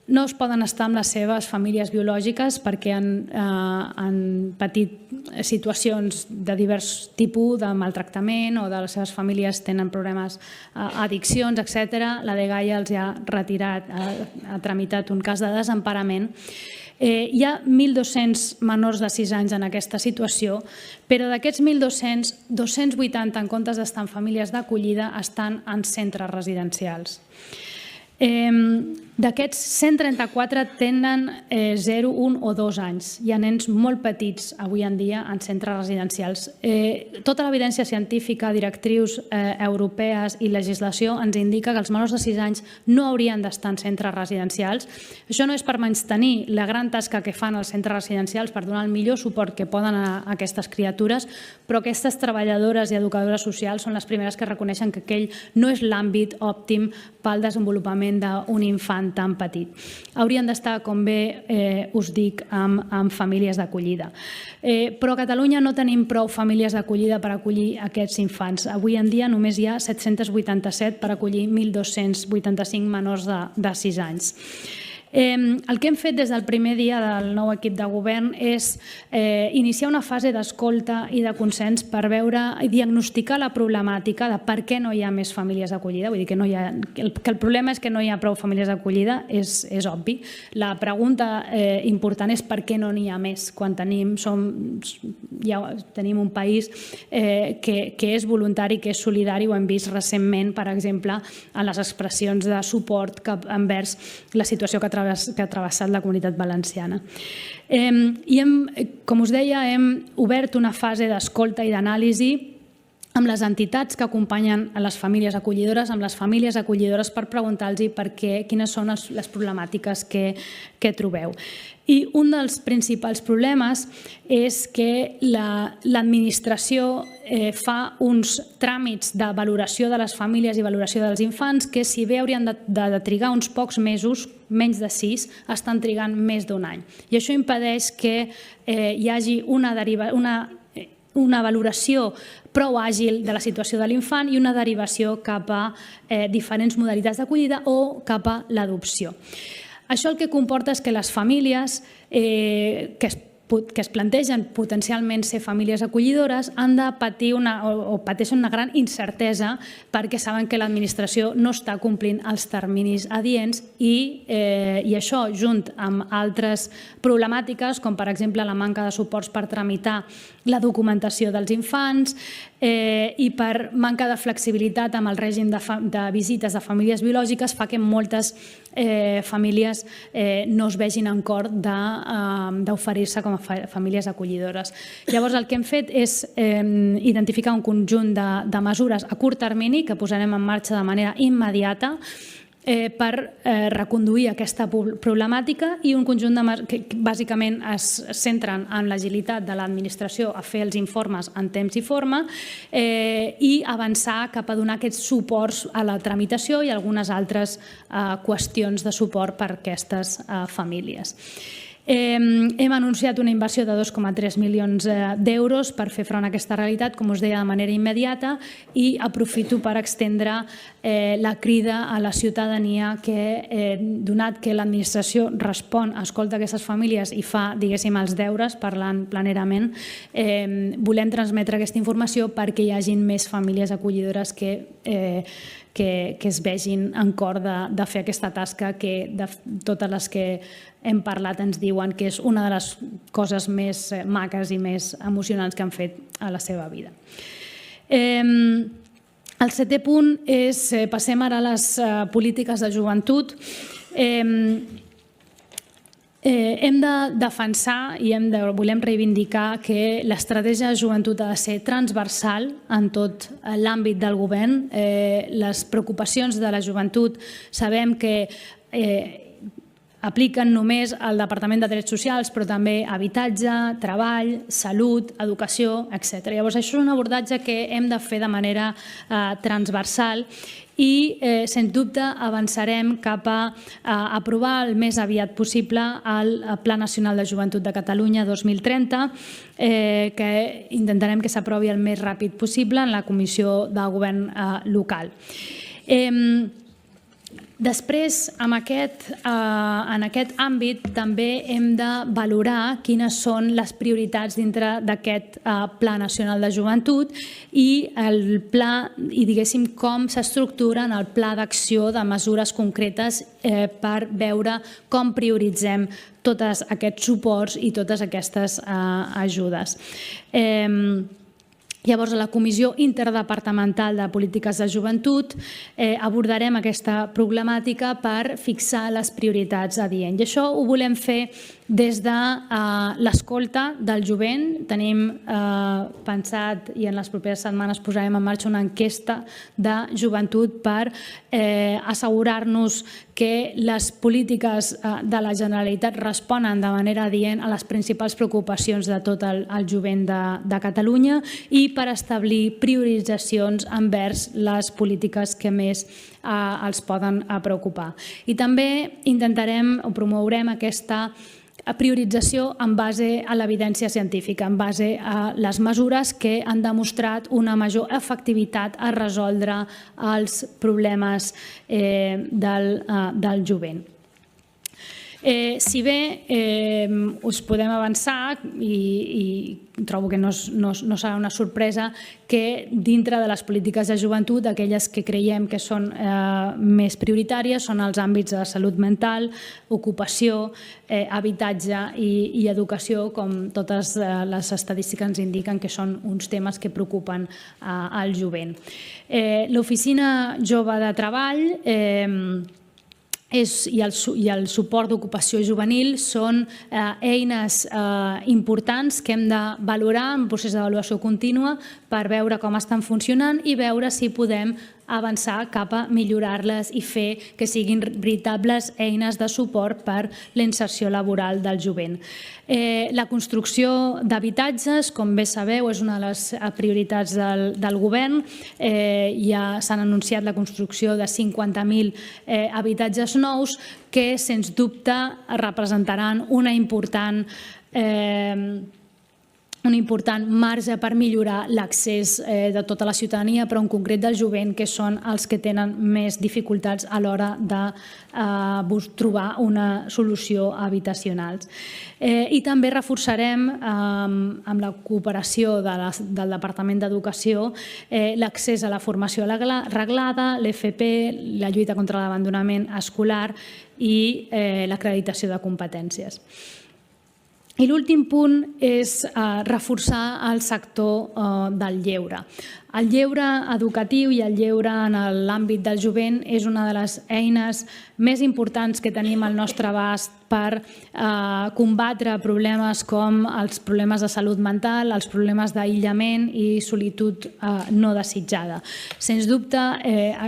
no es poden estar amb les seves famílies biològiques perquè han patit situacions de divers tipus de maltractament o de les seves famílies tenen problemes, addiccions, etc. La dgaia els ha retirat, ha tramitat un cas de desemparament. Hi ha 1.200 menors de 6 anys en aquesta situació, però d'aquests 1.200, 280 en comptes d'estar en famílies d'acollida estan en centres residencials. D'aquests 134 tenen 0, 1 o 2 anys. Hi ha nens molt petits avui en dia en centres residencials. Tota l'evidència científica, directrius europees i legislació ens indica que els menors de 6 anys no haurien d'estar en centres residencials. Això no és per menystenir la gran tasca que fan els centres residencials per donar el millor suport que poden a aquestes criatures, però aquestes treballadores i educadores socials són les primeres que reconeixen que aquell no és l'àmbit òptim pel desenvolupament desenvolupament d'un infant tan petit. Haurien d'estar, com bé us dic, amb famílies d'acollida. Però a Catalunya no tenim prou famílies d'acollida per acollir aquests infants. Avui en dia només hi ha 787 per acollir 1.285 menors de 6 anys. El que hem fet des del primer dia del nou equip de govern és iniciar una fase d'escolta i de consens per veure i diagnosticar la problemàtica de per què no hi ha més famílies d'acollida. Vull dir que el problema és que no hi ha prou famílies d'acollida, és obvi. La pregunta important és per què no n'hi ha més quan tenim un país que és voluntari, que és solidari. Ho hem vist recentment, per exemple, en les expressions de suport envers la situació que ha travessat la Comunitat Valenciana. I, com us deia, hem obert una fase d'escolta i d'anàlisi amb les entitats que acompanyen a les famílies acollidores, amb les famílies acollidores, per preguntar-los quines són les problemàtiques que trobeu. I un dels principals problemes és que l'administració fa uns tràmits de valoració de les famílies i valoració dels infants que, si bé haurien de trigar uns pocs mesos, menys de 6, estan trigant més d'un any. I això impedeix que hi hagi una valoració prou àgil de la situació de l'infant i una derivació cap a diferents modalitats d'acollida o cap a l'adopció. Això el que comporta és que les famílies que es plantegen potencialment ser famílies acollidores han de patir o pateixen una gran incertesa perquè saben que l'administració no està complint els terminis adients i això, junt amb altres problemàtiques, com per exemple la manca de suports per tramitar la documentació dels infants i per manca de flexibilitat amb el règim de visites de famílies biològiques, fa que moltes famílies no es vegin en cor d'oferir-se com a famílies acollidores. Llavors, el que hem fet és identificar un conjunt de mesures a curt termini que posarem en marxa de manera immediata per reconduir aquesta problemàtica i un conjunt que bàsicament es centren en l'agilitat de l'administració a fer els informes en temps i forma i avançar cap a donar aquests suports a la tramitació i algunes altres qüestions de suport per a aquestes famílies. Hem anunciat una inversió de 2,3 milions d'euros per fer front a aquesta realitat, com us deia, de manera immediata, i aprofito per estendre la crida a la ciutadania que, donat que l'administració respon, escolta aquestes famílies i fa, diguéssim, els deures, parlant planerament, volem transmetre aquesta informació perquè hi hagin més famílies acollidores que es vegin en cor de fer aquesta tasca que totes les que hem parlat ens diuen que és una de les coses més maques i més emocionants que han fet a la seva vida. El setè punt és, passem ara a les polítiques de joventut. Hem de defensar i volem reivindicar que l'estratègia de joventut ha de ser transversal en tot l'àmbit del govern. Les preocupacions de la joventut sabem que apliquen només al Departament de Drets Socials, però també habitatge, treball, salut, educació, etc. Llavors, això és un abordatge que hem de fer de manera transversal i, sens dubte, avançarem cap a aprovar el més aviat possible el Pla Nacional de Joventut de Catalunya 2030, que intentarem que s'aprovi el més ràpid possible en la Comissió de Govern local. Després, en aquest àmbit, també hem de valorar quines són les prioritats dintre d'aquest Pla Nacional de Joventut i el pla, i diguéssim, com s'estructura en el pla d'acció de mesures concretes per veure com prioritzem tots aquests suports i totes aquestes ajudes. Llavors, a la Comissió Interdepartamental de Polítiques de Joventut abordarem aquesta problemàtica per fixar les prioritats adients. I això ho volem fer des de l'escolta del jovent. Tenim pensat, i en les properes setmanes posarem en marxa, una enquesta de joventut per assegurar-nos que les polítiques de la Generalitat responen de manera adient a les principals preocupacions de tot el jovent de Catalunya i per establir prioritzacions envers les polítiques que més els poden preocupar. I també intentarem o promourem aquesta priorització en base a l'evidència científica, en base a les mesures que han demostrat una major efectivitat a resoldre els problemes del jovent. Si bé us podem avançar, i trobo que no serà una sorpresa, que dintre de les polítiques de joventut, aquelles que creiem que són més prioritàries són els àmbits de salut mental, ocupació, habitatge i educació, com totes les estadístiques ens indiquen que són uns temes que preocupen al jovent. L'Oficina Jove de Treball i el suport d'ocupació juvenil són eines importants que hem de valorar en procés d'avaluació contínua per veure com estan funcionant i veure si podem avançar cap a millorar-les i fer que siguin veritables eines de suport per la inserció laboral del jovent. La construcció d'habitatges, com bé sabeu, és una de les prioritats del govern. Ja s'han anunciat la construcció de 50.000 habitatges nous que, sens dubte, representaran un important marge per millorar l'accés de tota la ciutadania, però en concret del jovent, que són els que tenen més dificultats a l'hora de trobar una solució habitacional. I també reforçarem, amb la cooperació del Departament d'Educació, l'accés a la formació reglada, l'FP, la lluita contra l'abandonament escolar i l'acreditació de competències. I l'últim punt és reforçar el sector del lleure. El lleure educatiu i el lleure en l'àmbit del jovent és una de les eines més importants que tenim al nostre abast per combatre problemes com els problemes de salut mental, els problemes d'aïllament i solitud no desitjada. Sens dubte,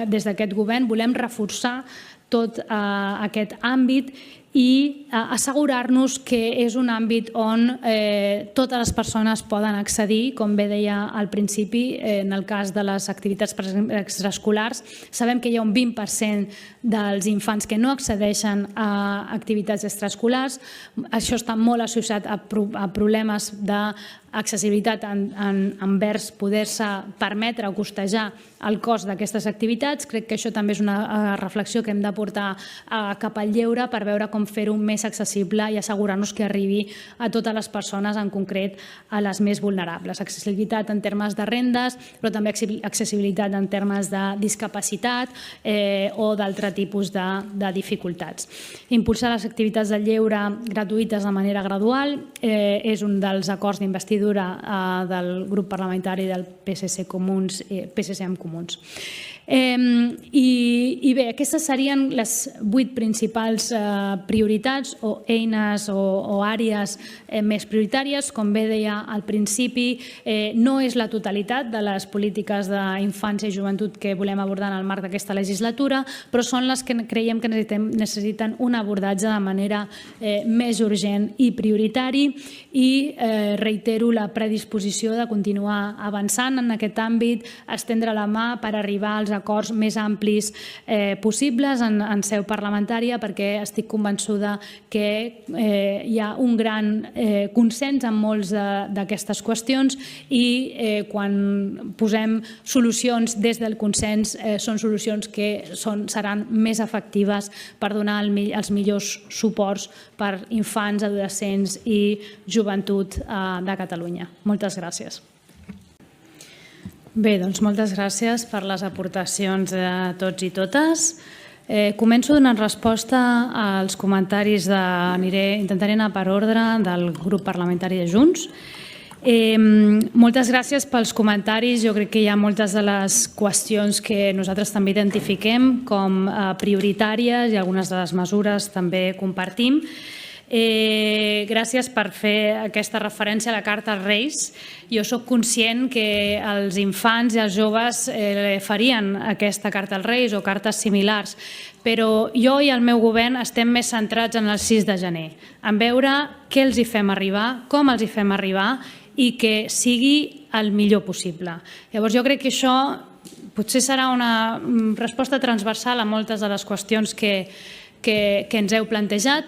des d'aquest govern volem reforçar tot aquest àmbit i assegurar-nos que és un àmbit on totes les persones poden accedir, com bé deia al principi, en el cas de les activitats extraescolars. Sabem que hi ha un 20% dels infants que no accedeixen a activitats extraescolars. Això està molt associat a problemes d'accessibilitat envers poder-se permetre o costejar el cost d'aquestes activitats. Crec que això també és una reflexió que hem de portar cap al lleure per veure com fer-ho més accessible i assegurar-nos que arribi a totes les persones, en concret a les més vulnerables. Accessibilitat en termes de rendes, però també accessibilitat en termes de discapacitat o d'altre tipus de dificultats. Impulsar les activitats de lleure gratuïtes de manera gradual és un dels acords d'investidura del grup parlamentari del PSC amb Comuns. I bé, aquestes serien les 8 principals prioritats o eines o àrees més prioritàries. Com bé deia al principi, no és la totalitat de les polítiques d'infància i joventut que volem abordar en el marc d'aquesta legislatura, però són les que creiem que necessiten un abordatge de manera més urgent i prioritari, i reitero la predisposició de continuar avançant en aquest àmbit, estendre la mà per arribar als acords més amplis possibles en seu parlamentària, perquè estic convençuda que hi ha un gran consens en molts d'aquestes qüestions, i quan posem solucions des del consens són solucions que seran més efectives per donar els millors suports per infants, adolescents i joventut de Catalunya. Moltes gràcies. Bé, doncs moltes gràcies per les aportacions de tots i totes. Començo donant resposta als comentaris intentaré anar per ordre del grup parlamentari de Junts. Moltes gràcies pels comentaris. Jo crec que hi ha moltes de les qüestions que nosaltres també identifiquem com prioritàries i algunes de les mesures també compartim. Gràcies per fer aquesta referència a la Carta als Reis. Jo soc conscient que els infants i els joves farien aquesta Carta als Reis o cartes similars, però jo i el meu govern estem més centrats en el 6 de gener, en veure què els hi fem arribar, com els hi fem arribar i que sigui el millor possible. Llavors jo crec que això potser serà una resposta transversal a moltes de les qüestions que ens heu plantejat.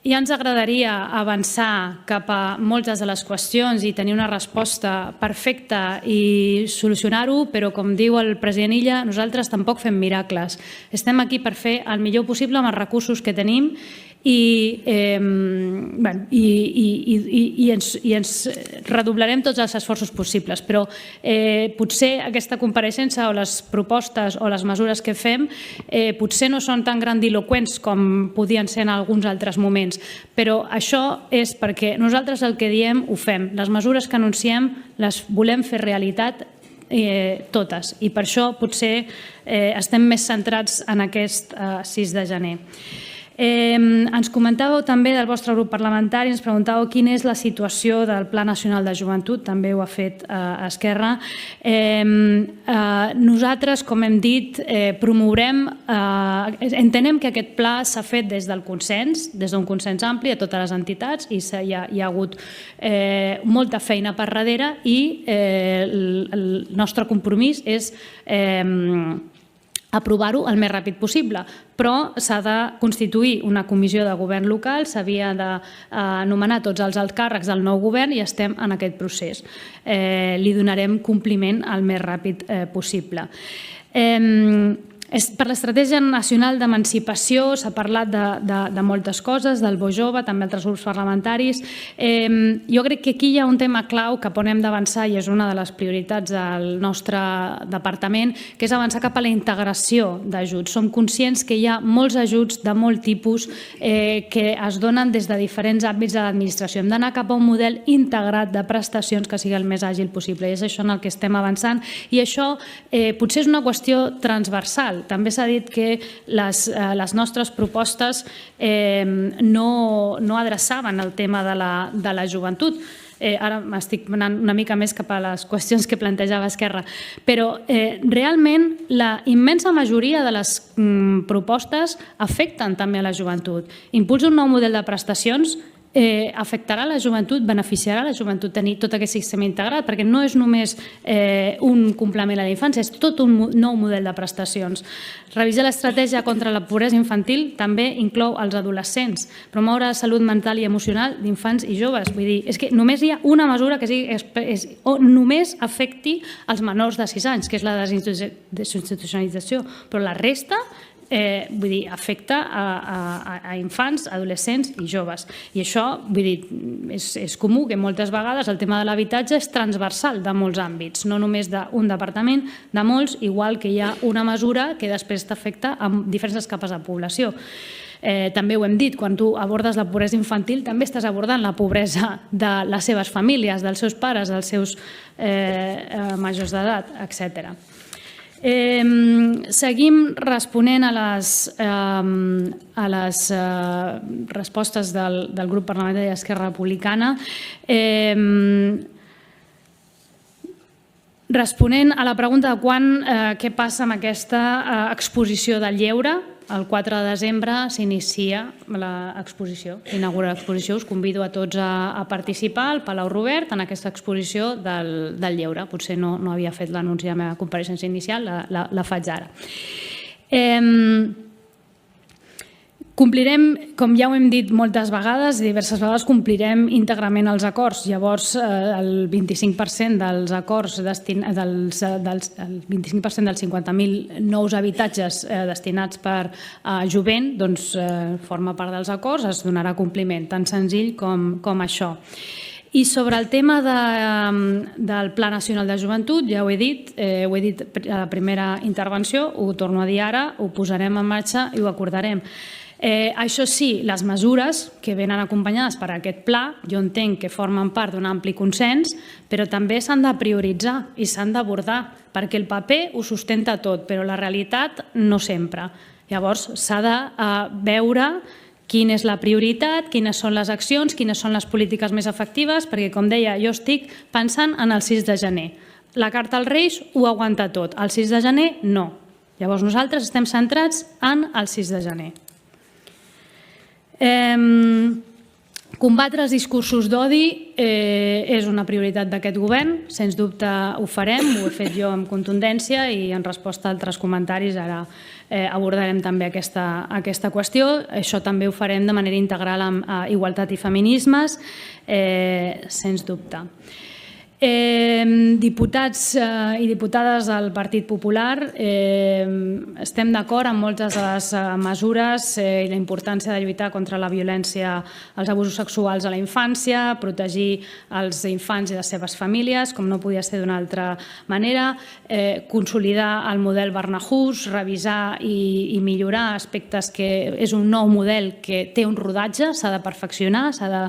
Ja ens agradaria avançar cap a moltes de les qüestions i tenir una resposta perfecta i solucionar-ho, però com diu el president Illa, nosaltres tampoc fem miracles. Estem aquí per fer el millor possible amb els recursos que tenim i ens redoblarem tots els esforços possibles, però potser aquesta compareixença o les propostes o les mesures que fem potser no són tan grandiloqüents com podien ser en alguns altres moments, però això és perquè nosaltres el que diem ho fem. Les mesures que anunciem les volem fer realitat totes i per això potser estem més centrats en aquest 6 de gener. Ens comentàveu també del vostre grup parlamentari, ens preguntàveu quina és la situació del Pla Nacional de Joventut, també ho ha fet Esquerra. Nosaltres, com hem dit, promourem, entenem que aquest pla s'ha fet des del consens, des d'un consens ampli a totes les entitats i hi ha hagut molta feina per darrere i el nostre compromís és aprovar-ho el més ràpid possible, però s'ha de constituir una comissió de govern local, s'havia d'anomenar tots els alts càrrecs del nou govern i estem en aquest procés. Li donarem compliment el més ràpid possible. Per l'Estratègia Nacional d'Emancipació s'ha parlat de moltes coses, del bo jove, també altres grups parlamentaris. Jo crec que aquí hi ha un tema clau cap on hem d'avançar i és una de les prioritats del nostre departament, que és avançar cap a la integració d'ajuts. Som conscients que hi ha molts ajuts de molt tipus que es donen des de diferents àmbits de l'administració. Hem d'anar cap a un model integrat de prestacions que sigui el més àgil possible i és això en el que estem avançant i això potser és una qüestió transversal. També s'ha dit que les nostres propostes no adreçaven el tema de la joventut. Ara m'estic anant una mica més cap a les qüestions que plantejava Esquerra, però realment la immensa majoria de les propostes afecten també a la joventut. Impuls un nou model de prestacions afectarà la joventut, beneficiarà la joventut tenir tot aquest sistema integrat, perquè no és només un complement a la infància, és tot un nou model de prestacions. Revisar l'estratègia contra la pobresa infantil també inclou els adolescents, promoure la salut mental i emocional d'infants i joves. Vull dir, és que només hi ha una mesura que només afecti els menors de 6 anys, que és la desinstitucionalització, però la resta vull dir, afecta a infants, adolescents i joves. I això, vull dir, és comú que moltes vegades el tema de l'habitatge és transversal de molts àmbits, no només d'un departament, de molts, igual que hi ha una mesura que després t'afecta a diferents capes de població. També ho hem dit, quan tu abordes la pobresa infantil també estàs abordant la pobresa de les seves famílies, dels seus pares, dels seus majors d'edat, etc. Seguim responent a les respostes del grup parlamentari d'Esquerra Republicana. Responent a la pregunta de què passa amb aquesta exposició del lleure, el 4 de desembre s'inicia l'exposició, s'inaugura l'exposició. Us convido a tots a participar al Palau Robert en aquesta exposició del lleure. Potser no havia fet l'anunci de la meva compareixença inicial, la faig ara. Complirem, com ja ho hem dit moltes vegades, diverses vegades complirem íntegrament els acords. Llavors, el 25% dels acords, el 25% dels 50.000 nous habitatges destinats per jovent, doncs forma part dels acords, es donarà compliment, tan senzill com això. I sobre el tema del Pla Nacional de Joventut, ja ho he dit a la primera intervenció, ho torno a dir ara, ho posarem en marxa i ho acordarem. Això sí, les mesures que venen acompanyades per aquest pla, jo entenc que formen part d'un ampli consens, però també s'han de prioritzar i s'han d'abordar, perquè el paper ho sustenta tot, però la realitat no sempre. Llavors s'ha de veure quina és la prioritat, quines són les accions, quines són les polítiques més efectives, perquè, com deia, jo estic pensant en el 6 de gener. La carta als Reis ho aguanta tot, el 6 de gener no. Llavors nosaltres estem centrats en el 6 de gener. Combatre els discursos d'odi és una prioritat d'aquest govern, sens dubte ho farem, ho he fet jo amb contundència i en resposta a altres comentaris ara abordarem també aquesta qüestió. Això també ho farem de manera integral amb igualtat i feminismes, sens dubte. Diputats i diputades del Partit Popular, estem d'acord amb moltes de les mesures i la importància de lluitar contra la violència, els abusos sexuals a la infància, protegir els infants i les seves famílies, com no podia ser d'una altra manera, consolidar el model Barnahus, revisar i millorar aspectes que és un nou model que té un rodatge, s'ha de perfeccionar, s'ha de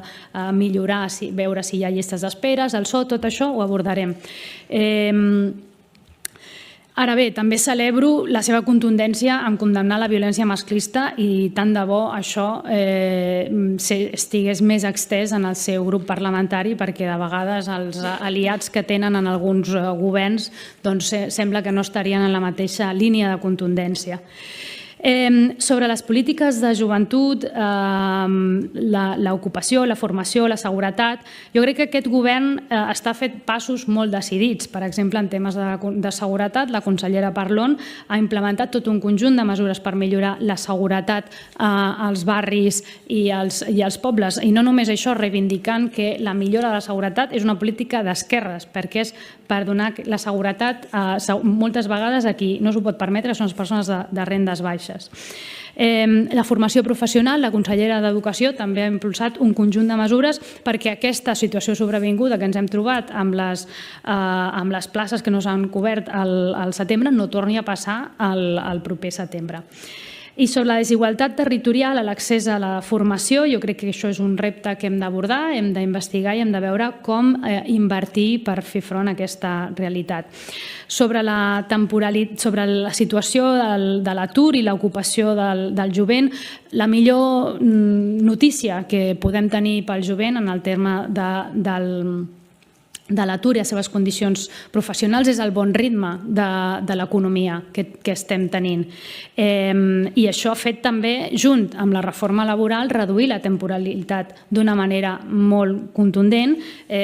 millorar, veure si hi ha llistes d'espera, el SO, tot això ho abordarem. Ara bé, també celebro la seva contundència en condemnar la violència masclista i tant de bo això estigués més extès en el seu grup parlamentari perquè de vegades els aliats que tenen en alguns governs sembla que no estarien en la mateixa línia de contundència. Sobre les polítiques de joventut, l'ocupació, la formació, la seguretat, jo crec que aquest govern està fent passos molt decidits. Per exemple, en temes de seguretat, la consellera Parlon ha implementat tot un conjunt de mesures per millorar la seguretat als barris i als pobles. I no només això, reivindicant que la millora de la seguretat és una política d'esquerres, perquè és per donar la seguretat moltes vegades a qui no s'ho pot permetre, són les persones de rendes baixes. La formació professional, la consellera d'Educació també ha impulsat un conjunt de mesures perquè aquesta situació sobrevinguda que ens hem trobat amb les places que no s'han cobert al setembre no torni a passar al proper setembre. I sobre la desigualtat territorial, l'accés a la formació, jo crec que això és un repte que hem d'abordar, hem d'investigar i hem de veure com invertir per fer front a aquesta realitat. Sobre la situació de l'atur i l'ocupació del jovent, la millor notícia que podem tenir pel jovent en el terme de l'atur i les seves condicions professionals és el bon ritme de l'economia que estem tenint. I això ha fet també, junt amb la reforma laboral, reduir la temporalitat d'una manera molt contundent,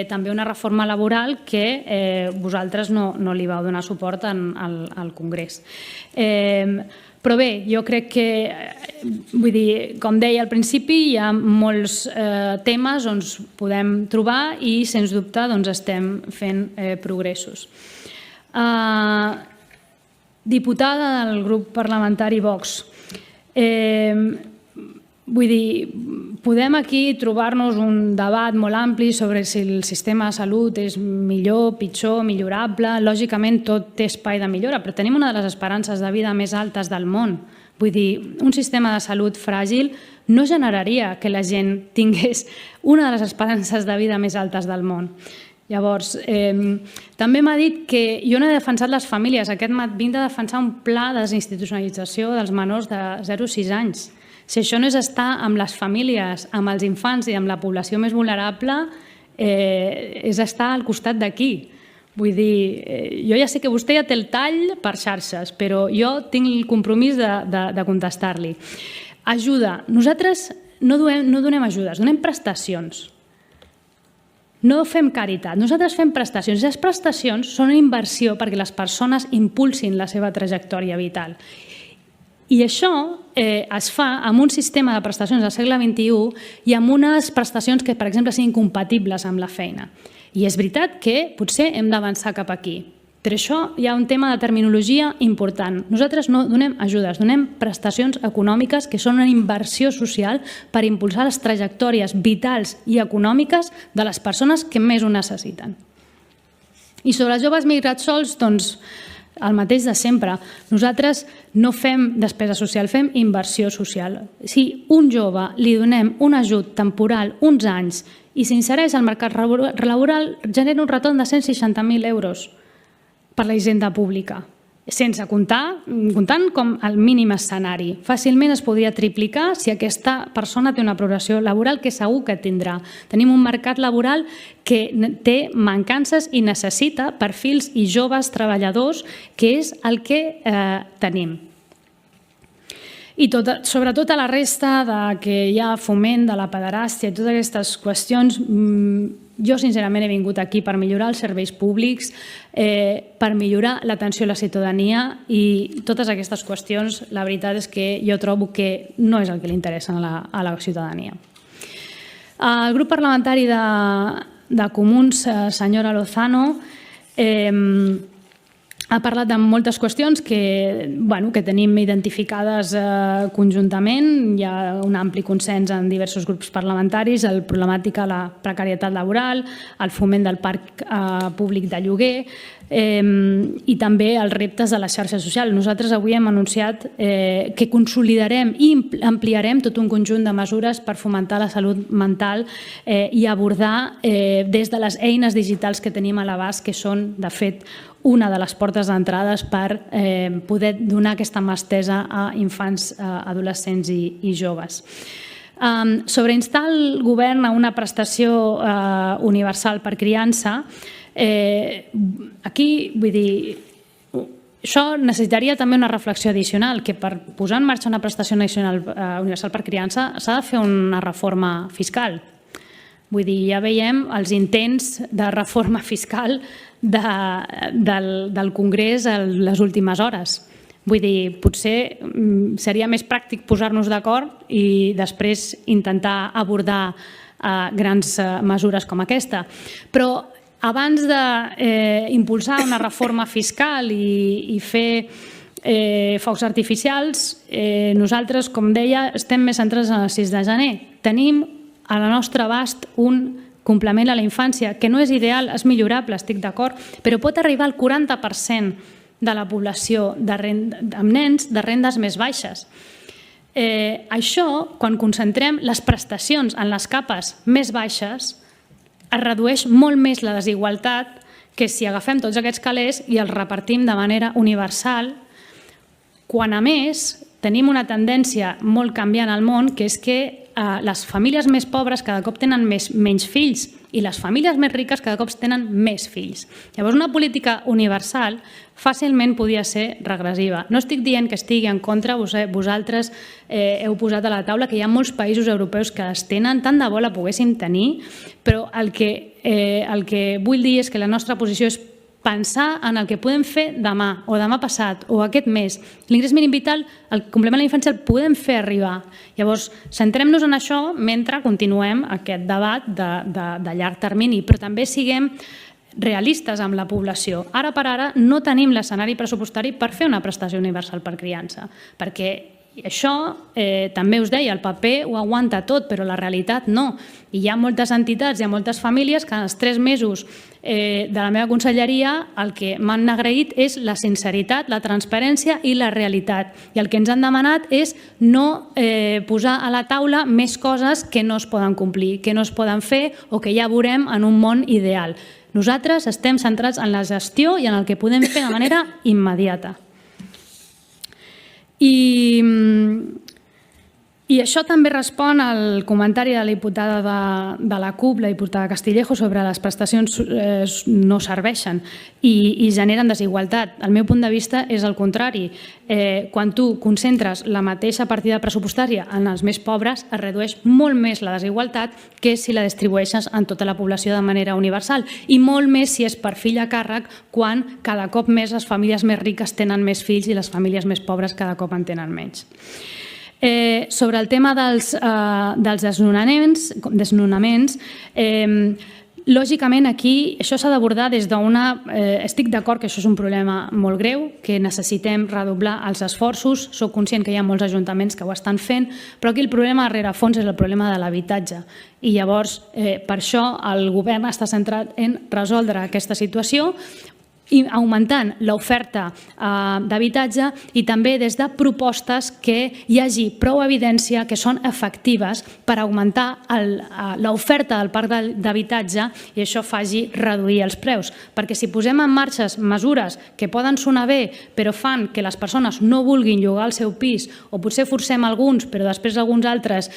també una reforma laboral que vosaltres no li vau donar suport al Congrés. Però bé, jo crec que, vull dir, com deia al principi, hi ha molts temes on podem trobar i, sens dubte, estem fent progressos. Diputada del grup parlamentari Vox, vull dir, podem aquí trobar-nos un debat molt ampli sobre si el sistema de salut és millor, pitjor, millorable. Lògicament tot té espai de millora, però tenim una de les esperances de vida més altes del món. Vull dir, un sistema de salut fràgil no generaria que la gent tingués una de les esperances de vida més altes del món. Llavors, també m'ha dit que jo no he defensat les famílies. Aquest vinc de defensar un pla de desinstitucionalització dels menors de 0 a 6 anys. Si això no és estar amb les famílies, amb els infants i amb la població més vulnerable, és estar al costat d'aquí. Vull dir, jo ja sé que vostè ja té el tall per xarxes, però jo tinc el compromís de contestar-li. Ajuda. Nosaltres no donem ajudes, donem prestacions. No fem caritat, nosaltres fem prestacions. Les prestacions són una inversió perquè les persones impulsin la seva trajectòria vital. I això es fa amb un sistema de prestacions del segle XXI i amb unes prestacions que, per exemple, siguin compatibles amb la feina. I és veritat que potser hem d'avançar cap aquí. Per això hi ha un tema de terminologia important. Nosaltres no donem ajudes, donem prestacions econòmiques que són una inversió social per impulsar les trajectòries vitals i econòmiques de les persones que més ho necessiten. I sobre els joves migrats sols, doncs, el mateix de sempre. Nosaltres no fem despesa social, fem inversió social. Si un jove li donem un ajut temporal uns anys i s'insereix al mercat laboral, genera un retorn de 160.000 euros per la hisenda pública, sense comptant com el mínim escenari. Fàcilment es podria triplicar si aquesta persona té una progressió laboral que segur que tindrà. Tenim un mercat laboral que té mancances i necessita perfils i joves treballadors, que és el que tenim. I sobretot a la resta que hi ha foment de la pederàstia i totes aquestes qüestions, jo sincerament he vingut aquí per millorar els serveis públics, per millorar l'atenció a la ciutadania i totes aquestes qüestions, la veritat és que jo trobo que no és el que li interessa a la ciutadania. El grup parlamentari de Comuns, senyora Lozano, ha parlat de moltes qüestions que tenim identificades conjuntament. Hi ha un ampli consens en diversos grups parlamentaris, la problemàtica de la precarietat laboral, el foment del parc públic de lloguer i també els reptes de la xarxa social. Nosaltres avui hem anunciat que consolidarem i ampliarem tot un conjunt de mesures per fomentar la salut mental i abordar des de les eines digitals que tenim a l'abast, que són, de fet, una de les portes d'entrades per poder donar aquesta mà estesa a infants, adolescents i joves. Sobre instar el govern a una prestació universal per criança, aquí, vull dir, això necessitaria també una reflexió addicional, que per posar en marxa una prestació universal per criança s'ha de fer una reforma fiscal. Vull dir, ja veiem els intents de reforma fiscal del Congrés a les últimes hores. Vull dir, potser seria més pràctic posar-nos d'acord i després intentar abordar grans mesures com aquesta. Però abans d'impulsar una reforma fiscal i fer focs artificials, nosaltres, com deia, estem més centrats en el 6 de gener. Tenim a la nostra abast un complement a la infància, que no és ideal, és millorable, estic d'acord, però pot arribar al 40% de la població amb nens de rendes més baixes. Això, quan concentrem les prestacions en les capes més baixes, es redueix molt més la desigualtat que si agafem tots aquests calés i els repartim de manera universal, quan a més tenim una tendència molt canviant al món, que és que les famílies més pobres cada cop tenen menys fills i les famílies més riques cada cop tenen més fills. Llavors, una política universal fàcilment podia ser regressiva. No estic dient que estigui en contra, vosaltres heu posat a la taula que hi ha molts països europeus que les tenen, tant de bo la poguéssim tenir, però el que vull dir és que la nostra posició és pensar en el que podem fer demà o demà passat o aquest mes. L'ingrés mínim vital, el complement a la infància, el podem fer arribar. Llavors, centrem-nos en això mentre continuem aquest debat de llarg termini, però també siguem realistes amb la població. Ara per ara no tenim l'escenari pressupostari per fer una prestació universal per criança, perquè això, també us deia, el paper ho aguanta tot, però la realitat no. I hi ha moltes entitats, hi ha moltes famílies que en els 3 mesos de la meva conselleria el que m'han agraït és la sinceritat, la transparència i la realitat. I el que ens han demanat és no posar a la taula més coses que no es poden complir, que no es poden fer o que ja veurem en un món ideal. Nosaltres estem centrats en la gestió i en el que podem fer de manera immediata. I això també respon al comentari de la diputada de la CUP, la diputada Castillejo, sobre les prestacions no serveixen i generen desigualtat. El meu punt de vista és el contrari. Quan tu concentres la mateixa partida pressupostària en els més pobres, es redueix molt més la desigualtat que si la distribueixes en tota la població de manera universal i molt més si és per fill a càrrec, quan cada cop més les famílies més riques tenen més fills i les famílies més pobres cada cop en tenen menys. Sobre el tema dels desnonaments, lògicament aquí això s'ha d'abordar des d'una... Estic d'acord que això és un problema molt greu, que necessitem redoblar els esforços, soc conscient que hi ha molts ajuntaments que ho estan fent, però aquí el problema de rerefons és el problema de l'habitatge. I llavors, per això, el govern està centrat en resoldre aquesta situació, i augmentant l'oferta d'habitatge i també des de propostes que hi hagi prou evidència que són efectives per augmentar l'oferta del parc d'habitatge i això faci reduir els preus. Perquè si posem en marxa mesures que poden sonar bé però fan que les persones no vulguin llogar el seu pis o potser forcem alguns però després alguns altres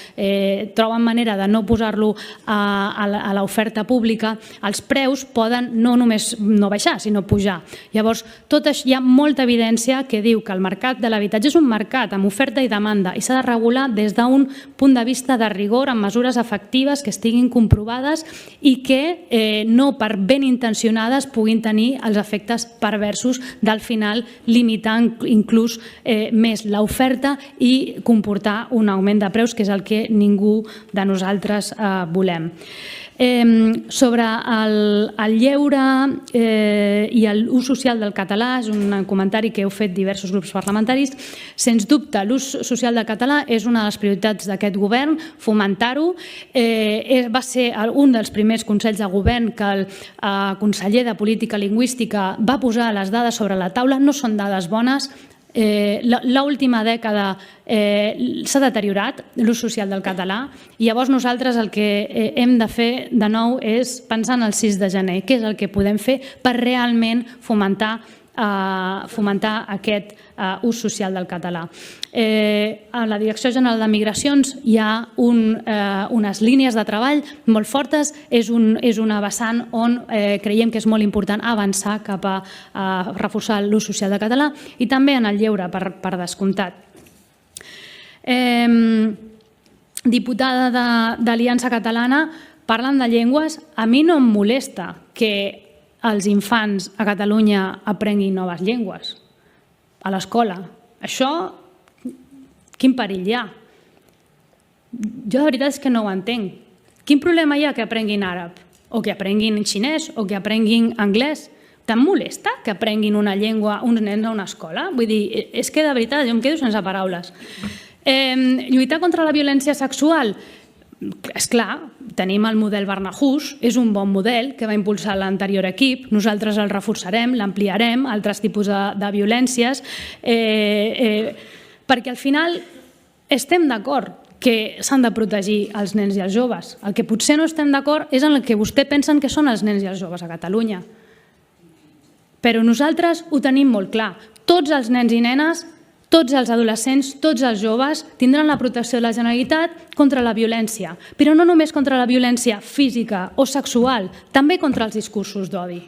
troben manera de no posar-lo a l'oferta pública, els preus poden no només no baixar sinó pujar pujar. Llavors, hi ha molta evidència que diu que el mercat de l'habitatge és un mercat amb oferta i demanda i s'ha de regular des d'un punt de vista de rigor, amb mesures efectives que estiguin comprovades i que no per ben intencionades puguin tenir els efectes perversos del final limitar inclús més l'oferta i comportar un augment de preus, que és el que ningú de nosaltres volem. Sobre el lleure i l'ús social del català, és un comentari que heu fet diversos grups parlamentaris. Sens dubte, l'ús social del català és una de les prioritats d'aquest govern, fomentar-ho. Va ser un dels primers consells de govern que el conseller de Política Lingüística va posar les dades sobre la taula. No són dades bones. L'última dècada s'ha deteriorat l'ús social del català i llavors nosaltres el que hem de fer de nou és pensar en el 6 de gener, què és el que podem fer per realment fomentar aquest ús social del català. A la Direcció General de Migracions hi ha unes línies de treball molt fortes, és una vessant on creiem que és molt important avançar cap a reforçar l'ús social del català i també en el lleure, per descomptat. Diputada d'Aliança Catalana, parlant de llengües, a mi no em molesta que els infants a Catalunya aprenguin noves llengües a l'escola. Això, quin perill hi ha? Jo la veritat és que no ho entenc. Quin problema hi ha que aprenguin àrab? O que aprenguin xinès? O que aprenguin anglès? Te'n molesta que aprenguin una llengua uns nens a una escola? Vull dir, és que de veritat jo em quedo sense paraules. Lluitar contra la violència sexual? És clar, tenim el model Barnahus, és un bon model que va impulsar l'anterior equip, nosaltres el reforçarem, l'ampliarem, altres tipus de violències, perquè al final estem d'acord que s'han de protegir els nens i els joves. El que potser no estem d'acord és en el que vostè pensen que són els nens i els joves a Catalunya. Però nosaltres ho tenim molt clar. Tots els nens i nenes, tots els adolescents, tots els joves tindran la protecció de la Generalitat contra la violència, però no només contra la violència física o sexual, també contra els discursos d'odi.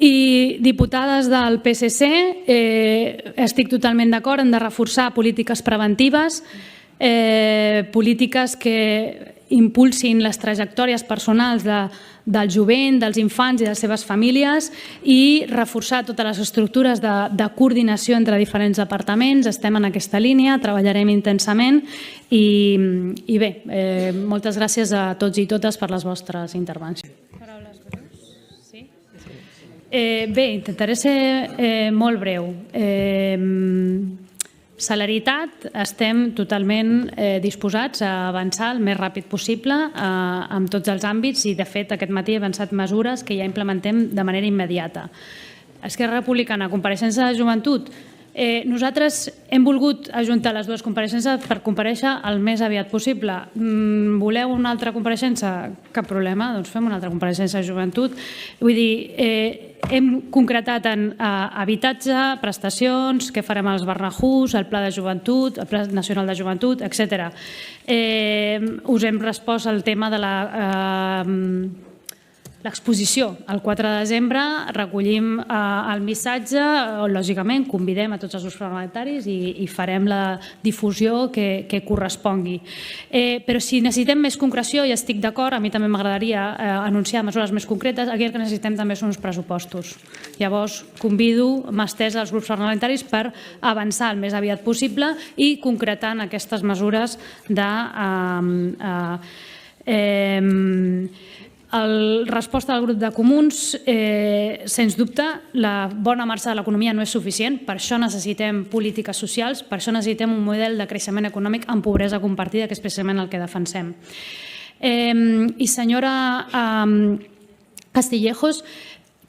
I diputades del PSC, estic totalment d'acord, hem de reforçar polítiques preventives, polítiques que impulsin les trajectòries personals del jovent, dels infants i de les seves famílies i reforçar totes les estructures de coordinació entre diferents departaments. Estem en aquesta línia, treballarem intensament i bé, moltes gràcies a tots i totes per les vostres intervencions. Bé, intentaré ser molt breu. Celeritat, estem totalment disposats a avançar el més ràpid possible en tots els àmbits i, de fet, aquest matí he avançat mesures que ja implementem de manera immediata. Esquerra Republicana, compareixença de joventut. Nosaltres hem volgut ajuntar les dues compareixences per comparèixer el més aviat possible. Voleu una altra compareixença? Cap problema, doncs fem una altra compareixença de joventut. Vull dir, hem concretat en habitatge, prestacions, què farem als Barnahus, el Pla de Joventut, el Pla Nacional de Joventut, etc. Us hem respost al tema de l'exposició. El 4 de desembre recollim el missatge, lògicament convidem a tots els grups parlamentaris i farem la difusió que correspongui. Però si necessitem més concreció, i estic d'acord, a mi també m'agradaria anunciar mesures més concretes, aquí el que necessitem també són uns pressupostos. Llavors, convido mà estesa als grups parlamentaris per avançar el més aviat possible i concretar aquestes mesures de resposta del grup de comuns. Sens dubte, la bona marxa de l'economia no és suficient, per això necessitem polítiques socials, per això necessitem un model de creixement econòmic amb pobresa compartida, que és precisament el que defensem. I senyora Castillejos,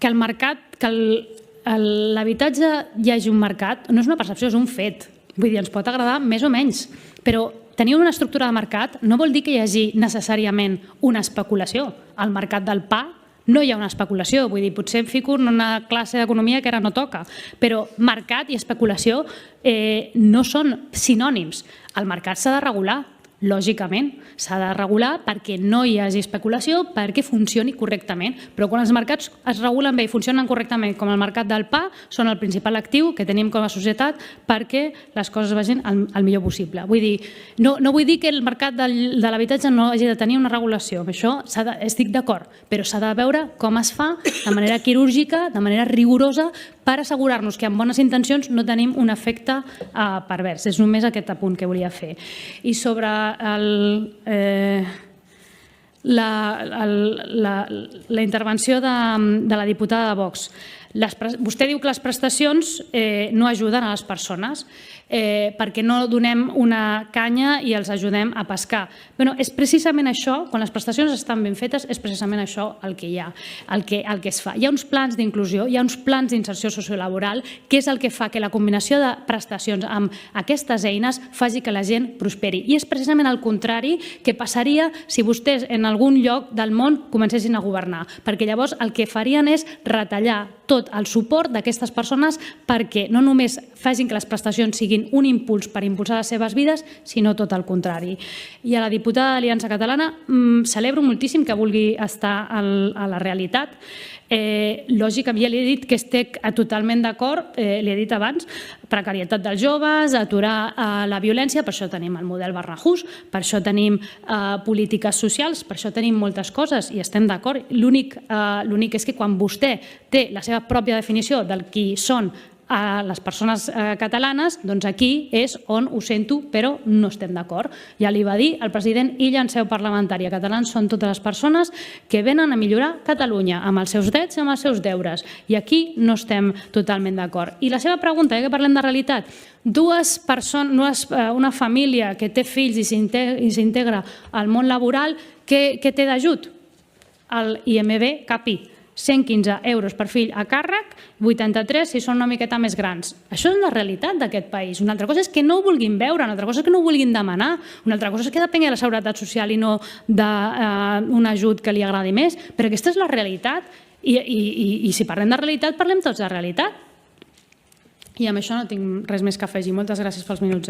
que el mercat, que l'habitatge hi hagi un mercat, no és una percepció, és un fet. Vull dir, ens pot agradar més o menys, però tenir una estructura de mercat no vol dir que hi hagi necessàriament una especulació. Al mercat del pa no hi ha una especulació. Vull dir, potser em fico en una classe d'economia que ara no toca, però mercat i especulació no són sinònims. El mercat s'ha de regular. Lògicament, s'ha de regular perquè no hi hagi especulació, perquè funcioni correctament. Però quan els mercats es regulen bé i funcionen correctament, com el mercat del pa, són el principal actiu que tenim com a societat perquè les coses vagin el millor possible. Vull dir, no vull dir que el mercat de l'habitatge no hagi de tenir una regulació. Amb això estic d'acord, però s'ha de veure com es fa de manera quirúrgica, de manera rigorosa, per assegurar-nos que amb bones intencions no tenim un efecte pervers. És només aquest apunt que volia fer. I sobre la intervenció de la diputada de Vox. Vostè diu que les prestacions no ajuden a les persones perquè no donem una canya i els ajudem a pescar. Bé, és precisament això, quan les prestacions estan ben fetes, és precisament això el que hi ha, el que es fa. Hi ha uns plans d'inclusió, hi ha uns plans d'inserció sociolaboral, que és el que fa que la combinació de prestacions amb aquestes eines faci que la gent prosperi. I és precisament el contrari que passaria si vostès en algun lloc del món comencessin a governar, perquè llavors el que farien és retallar tot el suport d'aquestes persones perquè no només facin que les prestacions siguin un impuls per impulsar les seves vides, sinó tot el contrari. I a la diputada d'Aliança Catalana celebro moltíssim que vulgui estar a la realitat. Lògicament, ja li he dit que estic totalment d'acord, li he dit abans, precarietat dels joves, aturar la violència, per això tenim el model Barnahus, per això tenim polítiques socials, per això tenim moltes coses i estem d'acord. L'únic és que quan vostè té la seva pròpia definició del qui són les persones catalanes, doncs aquí és on ho sento, però no estem d'acord. Ja li va dir el president Illa en seu parlamentària. Catalans són totes les persones que venen a millorar Catalunya amb els seus drets i amb els seus deures. I aquí no estem totalment d'acord. I la seva pregunta, ja que parlem de realitat, una família que té fills i s'integra al món laboral, què té d'ajut? El IMB CAPI. 115 euros per fill a càrrec, 83 si són una miqueta més grans. Això és la realitat d'aquest país. Una altra cosa és que no ho vulguin veure, una altra cosa és que no ho vulguin demanar, una altra cosa és que depengui de la seguretat social i no d'un ajut que li agradi més, però aquesta és la realitat i si parlem de realitat, parlem tots de realitat. I amb això no tinc res més que afegir. Moltes gràcies pels minuts.